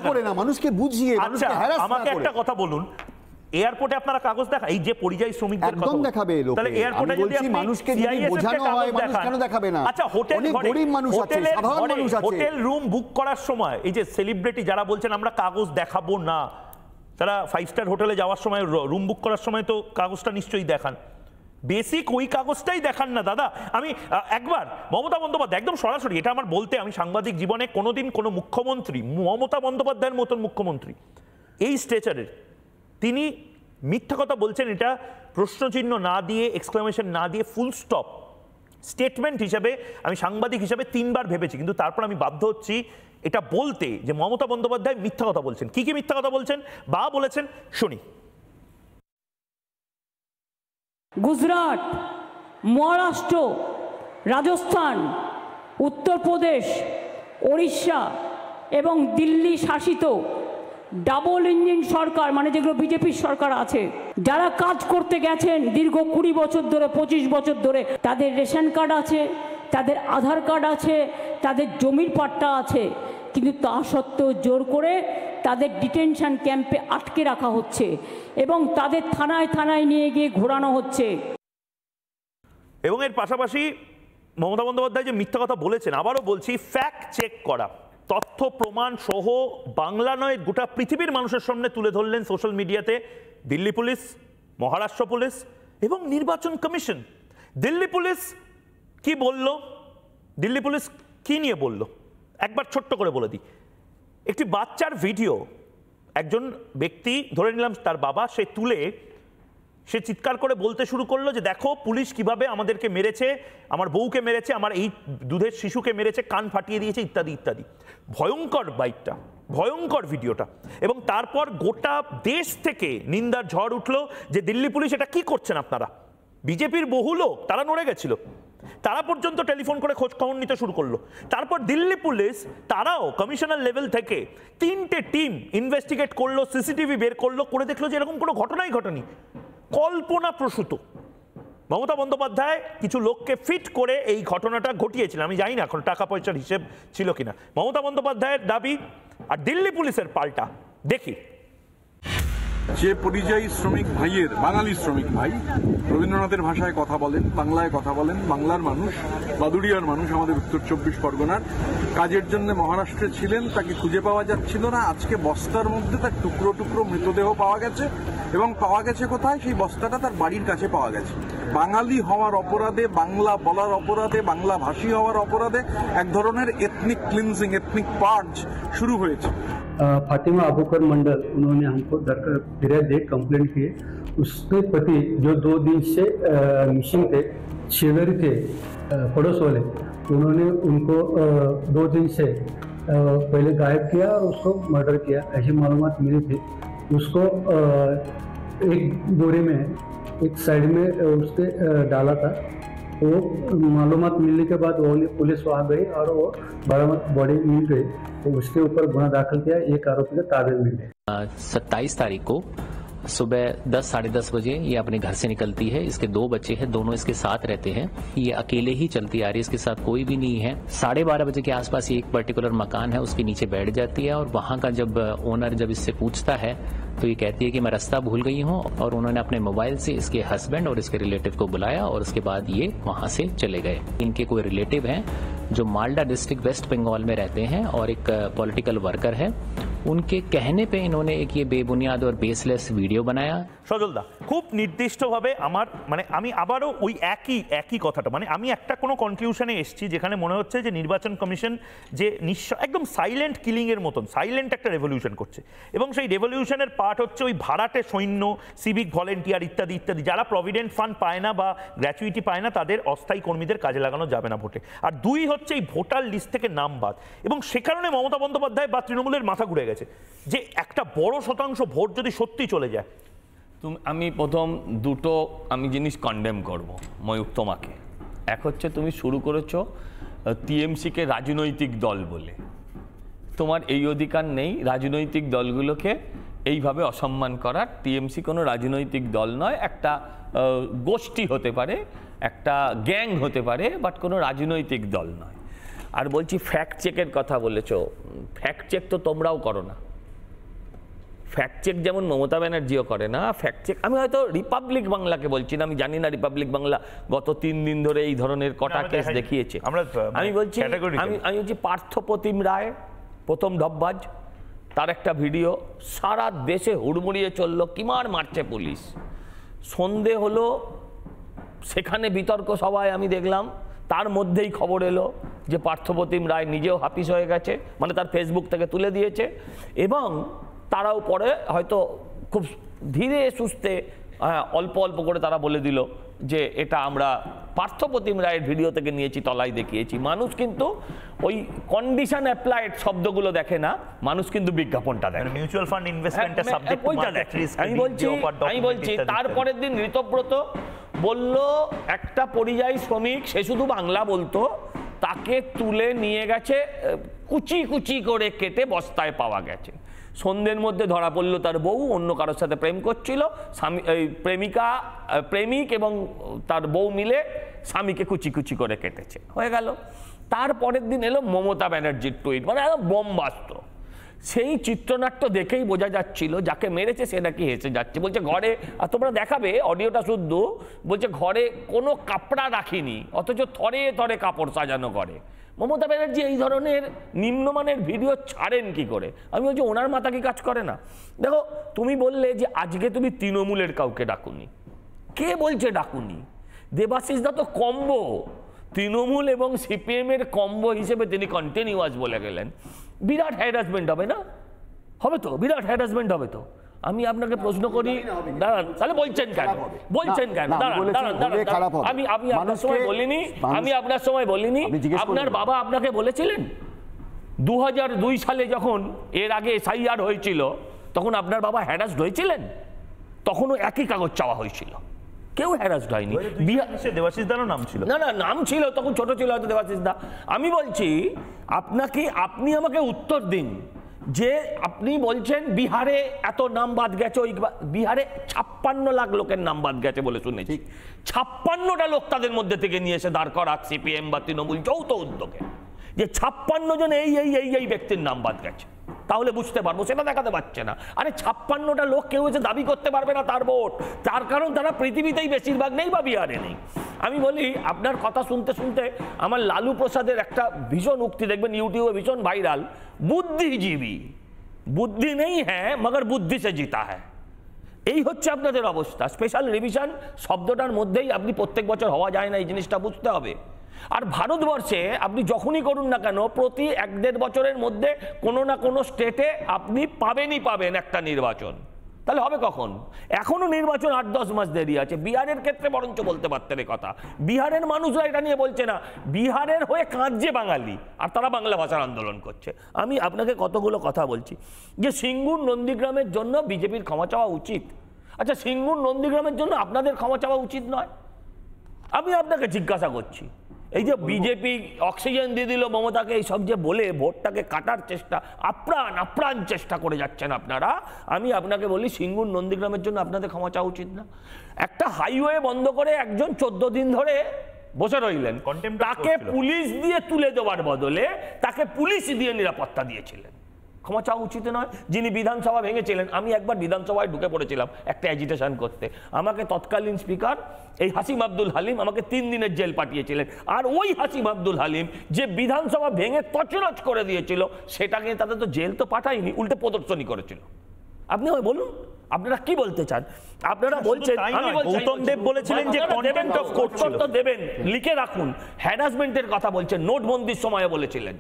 করে না, মানুষকে বুঝিয়ে, মানুষকে হ্যারাস না করে।
আমাকে একটা কথা বলুন, এয়ারপোর্টে আপনারা কাগজ দেখা, এই যে পরিযায়ী শ্রমিকদের কথা
একদম দেখাবে লোকে,
তাহলে এয়ারপোর্টে যদি আপনি
মানুষকে যদি বোঝানো হয়, মানুষ কেন দেখাবে না?
আচ্ছা,
অনেক গরিব মানুষ আছে, সাধারণ মানুষ আছে।
হোটেল রুম বুক করার সময় এই যে সেলিব্রিটি যারা বলছেন আমরা কাগজ দেখাবো না, তারা 5 স্টার হোটেলে যাওয়ার সময় রুম বুক করার সময় তো কাগজটা নিশ্চয়ই দেখান, বেসিক ওই কাগজটাই দেখান না দাদা। আমি একবার মমতা বন্দ্যোপাধ্যায় একদম সরাসরি, এটা আমার বলতে, আমি সাংবাদিক জীবনে কোনোদিন কোনো মুখ্যমন্ত্রী মমতা বন্দ্যোপাধ্যায়ের মতন মুখ্যমন্ত্রী এই স্ট্রেচারের, তিনি মিথ্যা কথা বলছেন, এটা প্রশ্নচিহ্ন না দিয়ে, এক্সক্লামেশন না দিয়ে, ফুল স্টপ স্টেটমেন্ট হিসেবে আমি সাংবাদিক হিসেবে 3 বার ভেবেছি, কিন্তু তারপর আমি বাধ্য হচ্ছি এটা বলতে যে মমতা বন্দ্যোপাধ্যায় মিথ্যা কথা বলছেন। কি কি মিথ্যা কথা বলছেন বা বলেছেন শুনি।
গুজরাট, মহারাষ্ট্র, রাজস্থান, উত্তরপ্রদেশ, ওড়িশা এবং দিল্লি শাসিত ডাবল ইঞ্জিন সরকার, মানে যেগুলো বিজেপির সরকার আছে, যারা কাজ করতে গেছেন দীর্ঘ 20 বছর ধরে, 25 বছর ধরে, তাদের রেশন কার্ড আছে, তাদের আধার কার্ড আছে, তাদের জমির পাট্টা আছে, কিন্তু তা সত্ত্বেও জোর করে তাদের ডিটেনশন ক্যাম্পে আটকে রাখা হচ্ছে এবং তাদের থানায় থানায় নিয়ে গিয়ে ঘোরানো হচ্ছে।
এবং এর পাশাপাশি মমতা বন্দ্যোপাধ্যায় যে মিথ্যা কথা বলেছেন, আবারও বলছি, ফ্যাক্ট চেক করা, তথ্য প্রমাণ সহ বাংলা নয় গোটা পৃথিবীর মানুষের সামনে তুলে ধরলেন সোশ্যাল মিডিয়াতে দিল্লি পুলিশ, মহারাষ্ট্র পুলিশ এবং নির্বাচন কমিশন। দিল্লি পুলিশ কি বলল, দিল্লি পুলিশ কি নিয়ে বলল, একবার ছোট্ট করে বলে দিই। একটি বাচ্চার ভিডিও একজন ব্যক্তি, ধরে নিলাম তার বাবা, সে তুলে সে চিৎকার করে বলতে শুরু করলো যে দেখো পুলিশ কিভাবে আমাদেরকে মেরেছে, আমার বউকে মেরেছে, আমার এই দুধের শিশুকে মেরেছে, কান ফাটিয়ে দিয়েছে, ইত্যাদি ইত্যাদি। ভয়ঙ্কর বাইকটা, ভয়ঙ্কর ভিডিওটা। এবং তারপর গোটা দেশ থেকে নিন্দার ঝড় উঠলো যে দিল্লি পুলিশ এটা কি করছেন আপনারা। বিজেপির বহু লোক তারা নড়ে গেছিল, তারা পর্যন্ত টেলিফোন করে খোঁজ খবর নিতে শুরু করলো। তারপর দিল্লি পুলিশ তারাও কমিশনার লেভেল থেকে 3টে টিম ইনভেস্টিগেট করলো, সিসিটিভি বের করলো, করে দেখলো যে এরকম কোনো ঘটনাই ঘটেনি, কল্পনা প্রসূত। মমতা বন্দ্যোপাধ্যায় কিছু লোককে ফিট করে এই ঘটনাটা ঘটিয়েছিলেন, আমি জানি না এখন টাকা পয়সার হিসেব ছিল কিনা। মমতা বন্দ্যোপাধ্যায়ের দাবি আর দিল্লি পুলিশের পাল্টা, দেখি।
যে পরিযায়ী শ্রমিক ভাইয়ের, বাঙালি শ্রমিক ভাই রবীন্দ্রনাথের ভাষায় কথা বলেন, বাংলায় কথা বলেন, বাংলার মানুষ, বাদুড়িয়ার মানুষ, আমাদের উত্তর 24 পরগনার, কাজের জন্য মহারাষ্ট্রে ছিলেন, তাকে খুঁজে পাওয়া যাচ্ছিল না। আজকে বস্তার মধ্যে তার টুকরো টুকরো মৃতদেহ পাওয়া গেছে, এবং পাওয়া গেছে কোথায়? সেই বস্তাটা তার বাড়ির কাছে পাওয়া গেছে। বাঙালি হওয়ার অপরাধে, বাংলা বলার অপরাধে, বাংলা ভাষী হওয়ার অপরাধে এক ধরনের এথনিক ক্লিনজিং, এথনিক পার্জ শুরু হয়েছে।
फातिमा अबूकर मंडल, उन्होंने हमको फिरियाद दे, कंप्लेंट किए। उसके पति जो 2 दिन से मिसिंग थे, शिवरी थे, पड़ोस वाले, उन्होंने उनको 2 दिन से पहले गायब किया और उसको मर्डर किया, ऐसी मालूमात मिली थी। उसको एक बोरे में एक साइड में उसके डाला था। वो मालूमात मिलने के बाद वो पुलिस वहाँ गई और वो बरामद बॉडी मिल गई, तो उसके ऊपर गुना दाखिल किया, एक आरोपी के ताबे मिल गए।
27 तारीख को सुबह 10 साढ़े 10 बजे ये अपने घर से निकलती है। इसके 2 बच्चे हैं, दोनों इसके साथ रहते हैं। ये अकेले ही चलती आ रही है, इसके साथ कोई भी नहीं है। 12:30 बजे के आसपास ये एक पर्टिकुलर मकान है, उसके नीचे बैठ जाती है और वहाँ का जब ओनर जब इससे पूछता है तो ये कहती है कि मैं रास्ता भूल गई हूँ, और उन्होंने अपने मोबाइल से इसके हस्बैंड और इसके रिलेटिव को बुलाया और उसके बाद ये वहाँ से चले गए। इनके कोई रिलेटिव हैं जो मालदा डिस्ट्रिक्ट वेस्ट बंगाल में रहते हैं और एक पॉलिटिकल वर्कर है, उनके कहने पे इन्होंने एक ये बेबुनियाद और बेसलेस वीडियो बनाया।
সজলদা খুব নির্দিষ্টভাবে আমার মানে আমি আবারও ওই একই কথাটা, মানে আমি একটা কোনো কনক্লুশনে এসেছি যেখানে মনে হচ্ছে যে নির্বাচন কমিশন যে একদম সাইলেন্ট কিলিং এর মতন সাইলেন্ট একটা রেভলিউশন করছে, এবং সেই রেভলিউশনের পার্ট হচ্ছে ওই ভাড়াটে সৈন্য, সিভিক ভলেন্টিয়ার ইত্যাদি ইত্যাদি, যারা প্রভিডেন্ট ফান্ড পায় না বা গ্র্যাচুইটি পায় না, তাদের অস্থায়ী কর্মীদের কাজে লাগানো যাবে না ভোটে। আর 2 হচ্ছে এই ভোটার লিস্ট থেকে নাম বাদ। এবং সে কারণে মমতা বন্দ্যোপাধ্যায় বা তৃণমূলের মাথা ঘুরে গেছে যে একটা বড় শতাংশ ভোট যদি সত্যি চলে যায়।
আমি প্রথম দুটো জিনিস কন্ডেম করব ময়ূক তোমাকে। এক হচ্ছে তুমি শুরু করেছো টিএমসিকে রাজনৈতিক দল বলে। তোমার এই অধিকার নেই রাজনৈতিক দলগুলোকে এইভাবে অসম্মান করার। টিএমসি কোনো রাজনৈতিক দল নয়, একটা গোষ্ঠী হতে পারে, একটা গ্যাং হতে পারে, বাট কোনো রাজনৈতিক দল নয়। আর বলছি ফ্যাক্ট চেকের কথা বলেছো, ফ্যাক্ট চেক তো তোমরাও করো না। ফ্যাক্ট চেক যেমন মমতা ব্যানার্জিও করে না, ফ্যাক্ট চেক আমি হয়তো রিপাবলিক বাংলাকে বলছি না, আমি জানি না রিপাবলিক বাংলা গত 3 দিন ধরে এই ধরনের কটা কেস দেখিয়েছে। আমি বলছি পার্থপ্রতিম রায় প্রথম ঢপবাজ, তার একটা ভিডিও সারা দেশে হুড়মুড়িয়ে চললো, কিমার মারছে পুলিশ। সন্ধে হলো, সেখানে বিতর্ক সবাই আমি দেখলাম, তার মধ্যেই খবর এলো যে পার্থপ্রতিম রায় নিজেও হাফিস হয়ে গেছে, মানে তার ফেসবুক থেকে তুলে দিয়েছে। এবং তারাও পরে হয়তো খুব ধীরে সুস্থে অল্প অল্প করে তারা বলে দিল যে এটা আমরা পার্থপ্রতিম রায়ের ভিডিও থেকে নিয়েছি, তলায় দেখিয়েছি। মানুষ কিন্তু ওই কন্ডিশন অ্যাপ্লাইড শব্দগুলো দেখে না, মানুষ কিন্তু বিজ্ঞাপনটা দেখে।
মিউচুয়াল ফান্ড ইনভেস্টমেন্টের সাবজেক্ট
আমি বলছি তারপরের দিন ঋতব্রত বলল একটা পরিযায়ী শ্রমিক, সে শুধু বাংলা বলতো, তাকে তুলে নিয়ে গেছে, কুচি কুচি করে কেটে বস্তায় পাওয়া গেছে। সন্ধ্যের মধ্যে ধরা পড়লো তার বউ অন্য কারোর সাথে প্রেম করছিল, স্বামী প্রেমিক এবং তার বউ মিলে স্বামীকে কুচি কুচি করে কেটেছে, হয়ে গেল। তারপরের দিন এলো মমতা ব্যানার্জির টুইট, মানে বোমবাস্ত্র। সেই চিত্রনাট্য দেখেই বোঝা যাচ্ছিল যাকে মেরেছে সে নাকি হেসে যাচ্ছে। বলছে ঘরে, আর তোমরা দেখাবে অডিওটা শুদ্ধ, বলছে ঘরে কোনো কাপড়া রাখিনি, অথচ থরে থরে কাপড় সাজানো করে। মমতা ব্যানার্জি এই ধরনের নিম্নমানের ভিডিও ছাড়েন কি করে? আমি বলছি ওনার মাথা কি কাজ করে না? দেখো, তুমি বললে যে আজকে তুমি তৃণমূলের কাউকে ডাকুনি, কে বলছে ডাকুনি? দেবাশিস দা তো কম্বো, তৃণমূল এবং সিপিএম এর কম্বো হিসেবে তিনি কন্টিনিউয়াস বলে গেলেন। বিরাট হ্যারাসমেন্ট হবে না? হবে তো, বিরাট হ্যারাসমেন্ট হবে তো। আমি আপনাকে প্রশ্ন করি, দাঁড়ান, তাহলে বলছেন কেন? বলছেন কেন? আমি আপনার সময় বলিনি, আপনার বাবা আপনাকে বলেছিলেন 2002 সালে যখন এর আগে এসআইআর হয়েছিল, তখন আপনার বাবা হ্যারাসড হয়েছিলেন? তখনও একই কাগজ চাওয়া হয়েছিল, কেউ হ্যারাসড হয়নি।
দেবাশিস দারও নাম ছিল
না, নাম ছিল, তখন ছোট ছিল হয়তো দেবাশিস দা। আমি বলছি আপনি আমাকে উত্তর দিন যে আপনি বলছেন বিহারে এত নাম বাদ গেছে, ওই বিহারে 56 লাখ লোকের নাম বাদ গেছে বলে শুনেছি। 56টা লোক তাদের মধ্যে থেকে নিয়ে এসে দাঁড় করা সিপিএম বা তৃণমূল যৌথ উদ্যোগে, যে 56 জন এই ব্যক্তির নাম বাদ গেছে, তাহলে বুঝতে পারবো। সেটা দেখাতে পারছে না। আরে 56টা লোক কেউ এসে দাবি করতে পারবে না তার ভোট, তার কারণ তারা পৃথিবীতেই বেশিরভাগ নেই বা বিহারে নেই। আমি বলি, আপনার কথা শুনতে শুনতে আমার লালু প্রসাদের একটা ভীষণ উক্তি দেখবেন ইউটিউবে ভীষণ ভাইরাল, বুদ্ধিজীবী, বুদ্ধি নেই হ্যাঁ মগর বুদ্ধি সে জিতা হ্যাঁ। এই হচ্ছে আপনাদের অবস্থা। স্পেশাল রিভিশন শব্দটার মধ্যেই আপনি প্রত্যেক বছর হওয়া যায় না, এই জিনিসটা বুঝতে হবে। আর ভারতবর্ষে আপনি যখনই করুন না কেন, প্রতি 1-1.5 বছরের মধ্যে কোনো না কোনো স্টেটে আপনি পাবেন একটা নির্বাচন। তাহলে হবে কখন? এখনো নির্বাচন 8-10 মাস দেরি আছে। বিহারের ক্ষেত্রে বরঞ্চ বলতে পারতেন কথা, বিহারের মানুষরা এটা নিয়ে বলছে না, বিহারের হয়ে কাঁদছে বাঙালি, আর তারা বাংলা ভাষার আন্দোলন করছে। আমি আপনাকে কতগুলো কথা বলছি যে সিঙ্গুর নন্দীগ্রামের জন্য বিজেপির ক্ষমা চাওয়া উচিত। আচ্ছা, সিঙ্গুর নন্দীগ্রামের জন্য আপনাদের ক্ষমা চাওয়া উচিত নয়? আমি আপনাকে জিজ্ঞাসা করছি, এই যে বিজেপি অক্সিজেন দিয়ে দিল মমতাকে, এই সব যে বলে ভোটটাকে কাটার চেষ্টা, আপ্রাণ চেষ্টা করে যাচ্ছেন আপনারা। আমি আপনাকে বলি, সিঙ্গুর নন্দীগ্রামের জন্য আপনাদের ক্ষমা চাওয়া উচিত না? একটা হাইওয়ে বন্ধ করে একজন 14 দিন ধরে বসে রইলেন, তাকে পুলিশ দিয়ে তুলে দেওয়ার বদলে তাকে পুলিশ দিয়ে নিরাপত্তা দিয়েছিলেন। ক্ষমা চাওয়া উচিত নয়? যিনি বিধানসভা ভেঙেছিলেন, আমি একবার বিধানসভায় ঢুকে পড়েছিলাম একটা অ্যাজিটেশন করতে, আমাকে তৎকালীন স্পিকার এই হাসিম আব্দুল হালিম আমাকে 3 দিনের জেল পাঠিয়েছিলেন। আর ওই হাসিম আব্দুল হালিম যে বিধানসভা ভেঙে তছনছ করে দিয়েছিল, সেটাকে তাদের তো জেল তো পাঠায়নি, উল্টে প্রদর্শনী করেছিল। আপনি বলুন, আপনারা কি বলতে চান? আপনারা বলছেন, আমি গৌতম দেব বলেছিলেন যে কন্টেম্পট অফ কোর্ট তো দেবেন, লিখে রাখুন। হ্যারাসমেন্টের কথা বলছেন, নোটবন্দির সময় বলেছিলেন,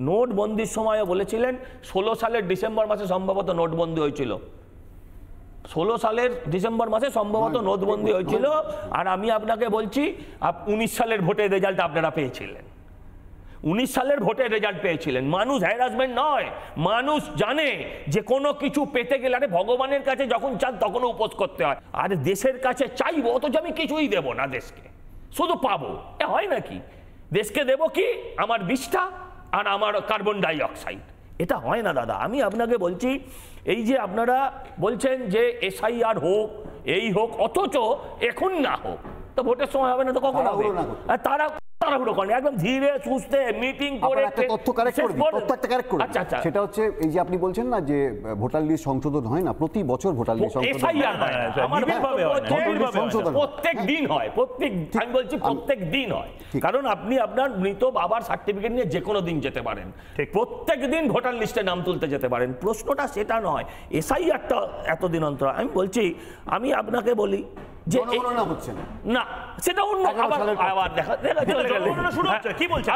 নোটবন্দির সময়ও বলেছিলেন 16 সালের ডিসেম্বর মাসে সম্ভবত নোটবন্দি হয়েছিল, 16 সালের ডিসেম্বর মাসে সম্ভবত নোটবন্দি হয়েছিল, আর আমি আপনাকে বলছি 19 সালের ভোটের রেজাল্ট আপনারা পেয়েছিলেন। 19 সালের ভোটের রেজাল্ট পেয়েছিলেন। মানুষ হ্যারাসমেন্ট নয়, মানুষ জানে যে কোনো কিছু পেতে গেলে আরে ভগবানের কাছে যখন চান তখনও উপোস করতে হয়। আর দেশের কাছে চাইবো অথচ আমি কিছুই দেব না দেশকে, শুধু পাবো, এ হয় নাকি? দেশকে দেব কি আমার বিষটা আর আমার কার্বন ডাই অক্সাইড, এটা হয় না দাদা। আমি আপনাকে বলছি এই যে আপনারা বলছেন যে SIR হোক এই হোক, অথচ এখন না হোক তো ভোটের সময় হবে না তো কখন হবে? তারা তাড়াহুড়ো করেন, একদম ধীরে সুস্থে মিটিং করে
একটা তথ্য কারেক্ট করে দিই, তথ্য একটা কারেক্ট করে। আচ্ছা, সেটা হচ্ছে এই যে আপনি বলছেন না যে ভোটার লিস্ট সংশোধন হয় না, প্রতি বছর ভোটার লিস্ট সংশোধন
প্রত্যেক দিন হয়, আমি বলছি প্রত্যেক দিন হয়, কারণ আপনি আপনার মৃত বাবার সার্টিফিকেট নিয়ে যে কোনো দিন যেতে পারেন, প্রত্যেক দিন ভোটার লিস্টে নাম তুলতে যেতে পারেন। প্রশ্নটা সেটা নয়, SIRটা এতদিন অন্তর। আমি বলছি, আমি আপনাকে বলি যে না, সেটা অন্য আবার দেখা শুরু হচ্ছে। কি বলছেন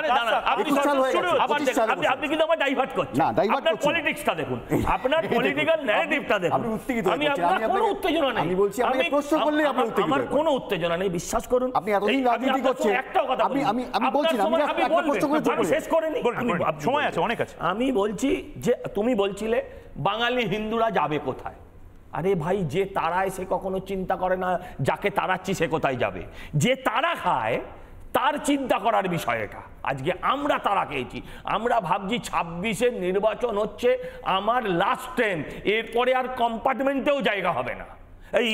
আপনি? কিন্তু আমার ডাইভার্ট করছেন, আপনার পলিটিক্সটা দেখুন, আপনার পলিটিক্যাল ন্যারেটিভটা দেখুন। আমি আপনার কোনো উত্তেজনা নেই, আমার কোনো উত্তেজনা নেই, বিশ্বাস করুন।
আপনি এতদিন রাজনীতি করছেন,
একটাও কথা আমি শেষ করে নি, সময় আছে, অনেক আছে। আমি বলছি যে তুমি বলছিলে বাঙালি হিন্দুরা যাবে কোথায়? আরে ভাই, যে তারায় সে কখনো চিন্তা করে না যাকে তাড়াচ্ছি সে কোথায় যাবে। যে তারা খায় তার চিন্তা করার বিষয় এটা। আজকে আমরা তারা খেয়েছি, আমরা ভাবছি 26-এর নির্বাচন হচ্ছে আমার লাস্ট ট্রেন, এরপরে আর কম্পার্টমেন্টেও জায়গা হবে না, এই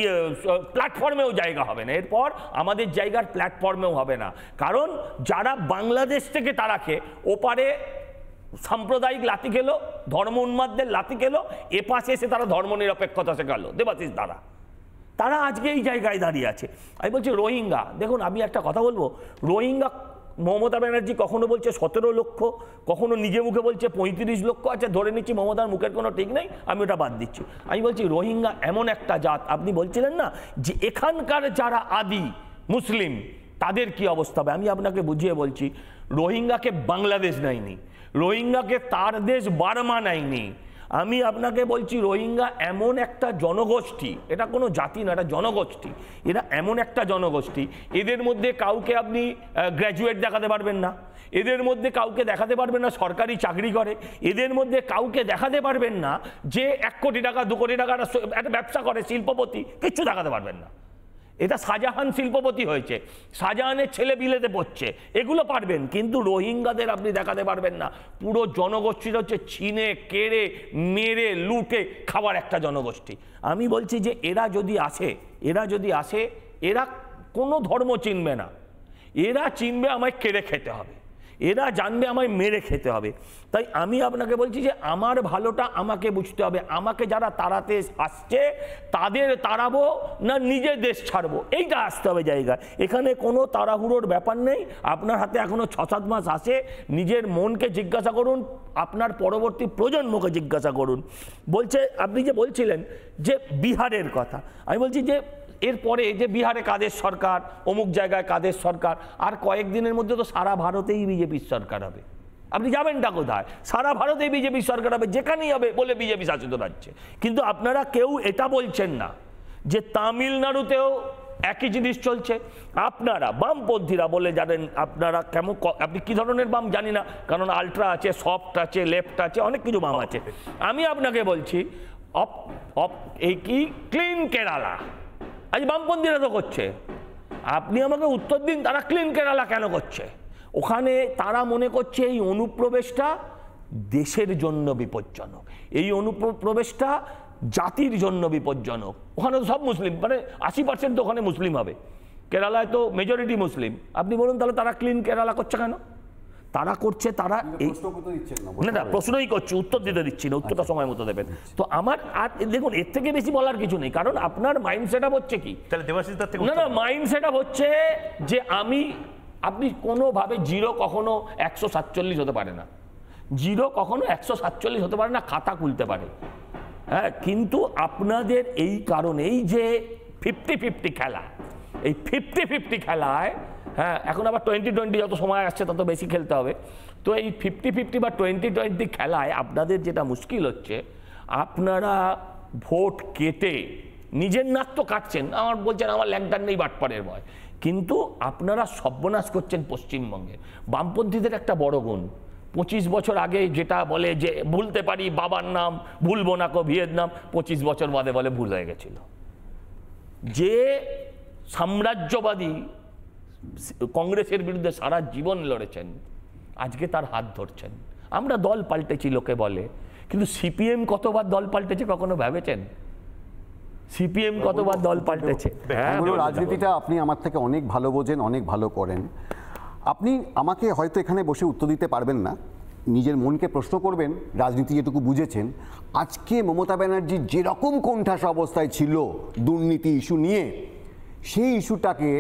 প্ল্যাটফর্মেও জায়গা হবে না, এরপর আমাদের জায়গার প্ল্যাটফর্মেও হবে না। কারণ যারা বাংলাদেশ থেকে তারা খেয়ে ওপারে সাম্প্রদায়িক লাথি খেলো, ধর্ম উন্মাদদের লাথি খেলো, এপাশে এসে তারা ধর্ম নিরপেক্ষতা শেখালো দেবাশিস দ্বারা, তারা আজকে এই জায়গায় দাঁড়িয়ে আছে। আমি বলছি রোহিঙ্গা, দেখুন আমি একটা কথা বলবো, রোহিঙ্গা মমতা ব্যানার্জি কখনো বলছে 17 লক্ষ, কখনো নিজে মুখে বলছে 35 লক্ষ। আচ্ছা ধরে নিচ্ছি মমতার মুখের কোনো ঠিক নেই, আমি ওটা বাদ দিচ্ছি। আমি বলছি রোহিঙ্গা এমন একটা জাত, আপনি বলছিলেন না যে এখানকার যারা আদি মুসলিম তাদের কি অবস্থা হবে, আমি আপনাকে বুঝিয়ে বলছি, রোহিঙ্গাকে বাংলাদেশ নেয়নি, রোহিঙ্গাকে তার দেশ বার্মা নেয়নি। আমি আপনাকে বলছি রোহিঙ্গা এমন একটা জনগোষ্ঠী, এটা কোনো জাতি না, এটা জনগোষ্ঠী, এরা এমন একটা জনগোষ্ঠী, এদের মধ্যে কাউকে আপনি গ্র্যাজুয়েট দেখাতে পারবেন না, এদের মধ্যে কাউকে দেখাতে পারবেন না সরকারি চাকরি করে, এদের মধ্যে কাউকে দেখাতে পারবেন না যে 1 কোটি টাকা 2 কোটি টাকার একটা ব্যবসা করে শিল্পপতি, কিচ্ছু দেখাতে পারবেন না। এটা শাহজাহান শিল্পপতি হয়েছে, শাহজাহানের ছেলে বিলেতে পড়ছে, এগুলো পারবেন, কিন্তু রোহিঙ্গাদের আপনি দেখাতে পারবেন না। পুরো জনগোষ্ঠীটা হচ্ছে ছিনে কেড়ে মেরে লুটে খাবার একটা জনগোষ্ঠী। আমি বলছি যে এরা যদি আসে এরা কোনো ধর্ম চিনবে না, এরা চিনবে আমায় কেড়ে খেতে হবে, এরা জানবে আমায় মেরে খেতে হবে। তাই আমি আপনাকে বলছি যে আমার ভালোটা আমাকে বুঝতে হবে, আমাকে যারা তাড়াতে আসছে তাদের তাড়াবো না নিজের দেশ ছাড়বো, এইটা আসতে হবে জায়গায়। এখানে কোনো তাড়াহুড়োর ব্যাপার নেই, আপনার হাতে এখনো 6-7 মাস আছে, নিজের মনকে জিজ্ঞাসা করুন, আপনার পরবর্তী প্রজন্মকে জিজ্ঞাসা করুন। বলছে আপনি যে বলছিলেন যে বিহারের কথা, আমি বলছি যে এরপরে যে বিহারে কাদের সরকার, অমুক জায়গায় কাদের সরকার, আর কয়েকদিনের মধ্যে তো সারা ভারতেই বিজেপির সরকার হবে। আপনি যাবেনটা কোথায়? সারা ভারতেই বিজেপির সরকার হবে, যেখানেই হবে বলে বিজেপি শাসিত রাজ্যে। কিন্তু আপনারা কেউ এটা বলছেন না যে তামিলনাড়ুতেও একই জিনিস চলছে। আপনারা বামপন্থীরা বলে জানেন, আপনারা কেমন, আপনি কি ধরনের বাম জানি না, কারণ আলট্রা আছে, সফট আছে, লেফট আছে, অনেক কিছু বাম আছে। আমি আপনাকে বলছি এই কি ক্লিন কেরালা আজ বামপন্থীরা তো করছে, আপনি আমাকে উত্তর দিন তারা ক্লিন কেরালা কেন করছে? ওখানে তারা মনে করছে এই অনুপ্রবেশটা দেশের জন্য বিপজ্জনক, এই অনুপ্রবেশটা জাতির জন্য বিপজ্জনক। ওখানে তো সব মুসলিম, মানে 80% তো ওখানে মুসলিম হবে, কেরালায় তো মেজরিটি মুসলিম। আপনি বলুন তাহলে তারা ক্লিন কেরালা করছে কেন? তারা করছে, তারা না প্রশ্নই করছে, উত্তর দিতে দিচ্ছি না, উত্তরটা সময় মতো দেবেন। তো আমার আর দেখুন এর থেকে বেশি বলার কিছু নেই, কারণ আপনার মাইন্ড সেট আপ হচ্ছে কি, না মাইন্ড সেট আপ হচ্ছে যে আপনি কোনোভাবে জিরো কখনো 147 হতে পারে না, জিরো কখনো 147 হতে পারে না, খাতা খুলতে পারে, হ্যাঁ, কিন্তু আপনাদের এই কারণে এই যে 50-50 খেলা, এই 50-50 খেলায়, হ্যাঁ এখন আবার 20-20 যত সময় আসছে তত বেশি খেলতে হবে। তো এই 50-50 বা 20-20 খেলায় আপনাদের যেটা মুশকিল হচ্ছে, আপনারা ভোট কেটে নিজের নাক তো কাটছেন, আমার বলছেন আমার ল্যাংটার নেই বাটপাড়ের ভয়, কিন্তু আপনারা সর্বনাশ করছেন পশ্চিমবঙ্গে। বামপন্থীদের একটা বড় গুণ, 25 বছর আগে যেটা বলে যে ভুলতে পারি বাবার নাম, ভুলবো না কো ভিয়েতনাম, 25 বছর বাদে বলে ভুল হয়ে গেছিল। যে সাম্রাজ্যবাদী কংগ্রেসের বিরুদ্ধে সারা জীবন লড়েছেন, আজকে তার হাত ধরছেন। আমরা দল পাল্টেছি লোকে বলে, কিন্তু সিপিএম কতবার দল পাল্টেছে কখনো ভেবেছেন? সিপিএম কতবার দল পাল্টেছে?
রাজনীতিটা আপনি আমার থেকে অনেক ভালো বোঝেন, অনেক ভালো করেন। আপনি আমাকে হয়তো এখানে বসে উত্তর দিতে পারবেন না, নিজের মনকে প্রশ্ন করবেন, রাজনীতি যেটুকু বুঝেছেন। আজকে মমতা ব্যানার্জি যেরকম কোণঠাসা অবস্থায় ছিল দুর্নীতি ইস্যু নিয়ে, সেই ইস্যুটাকে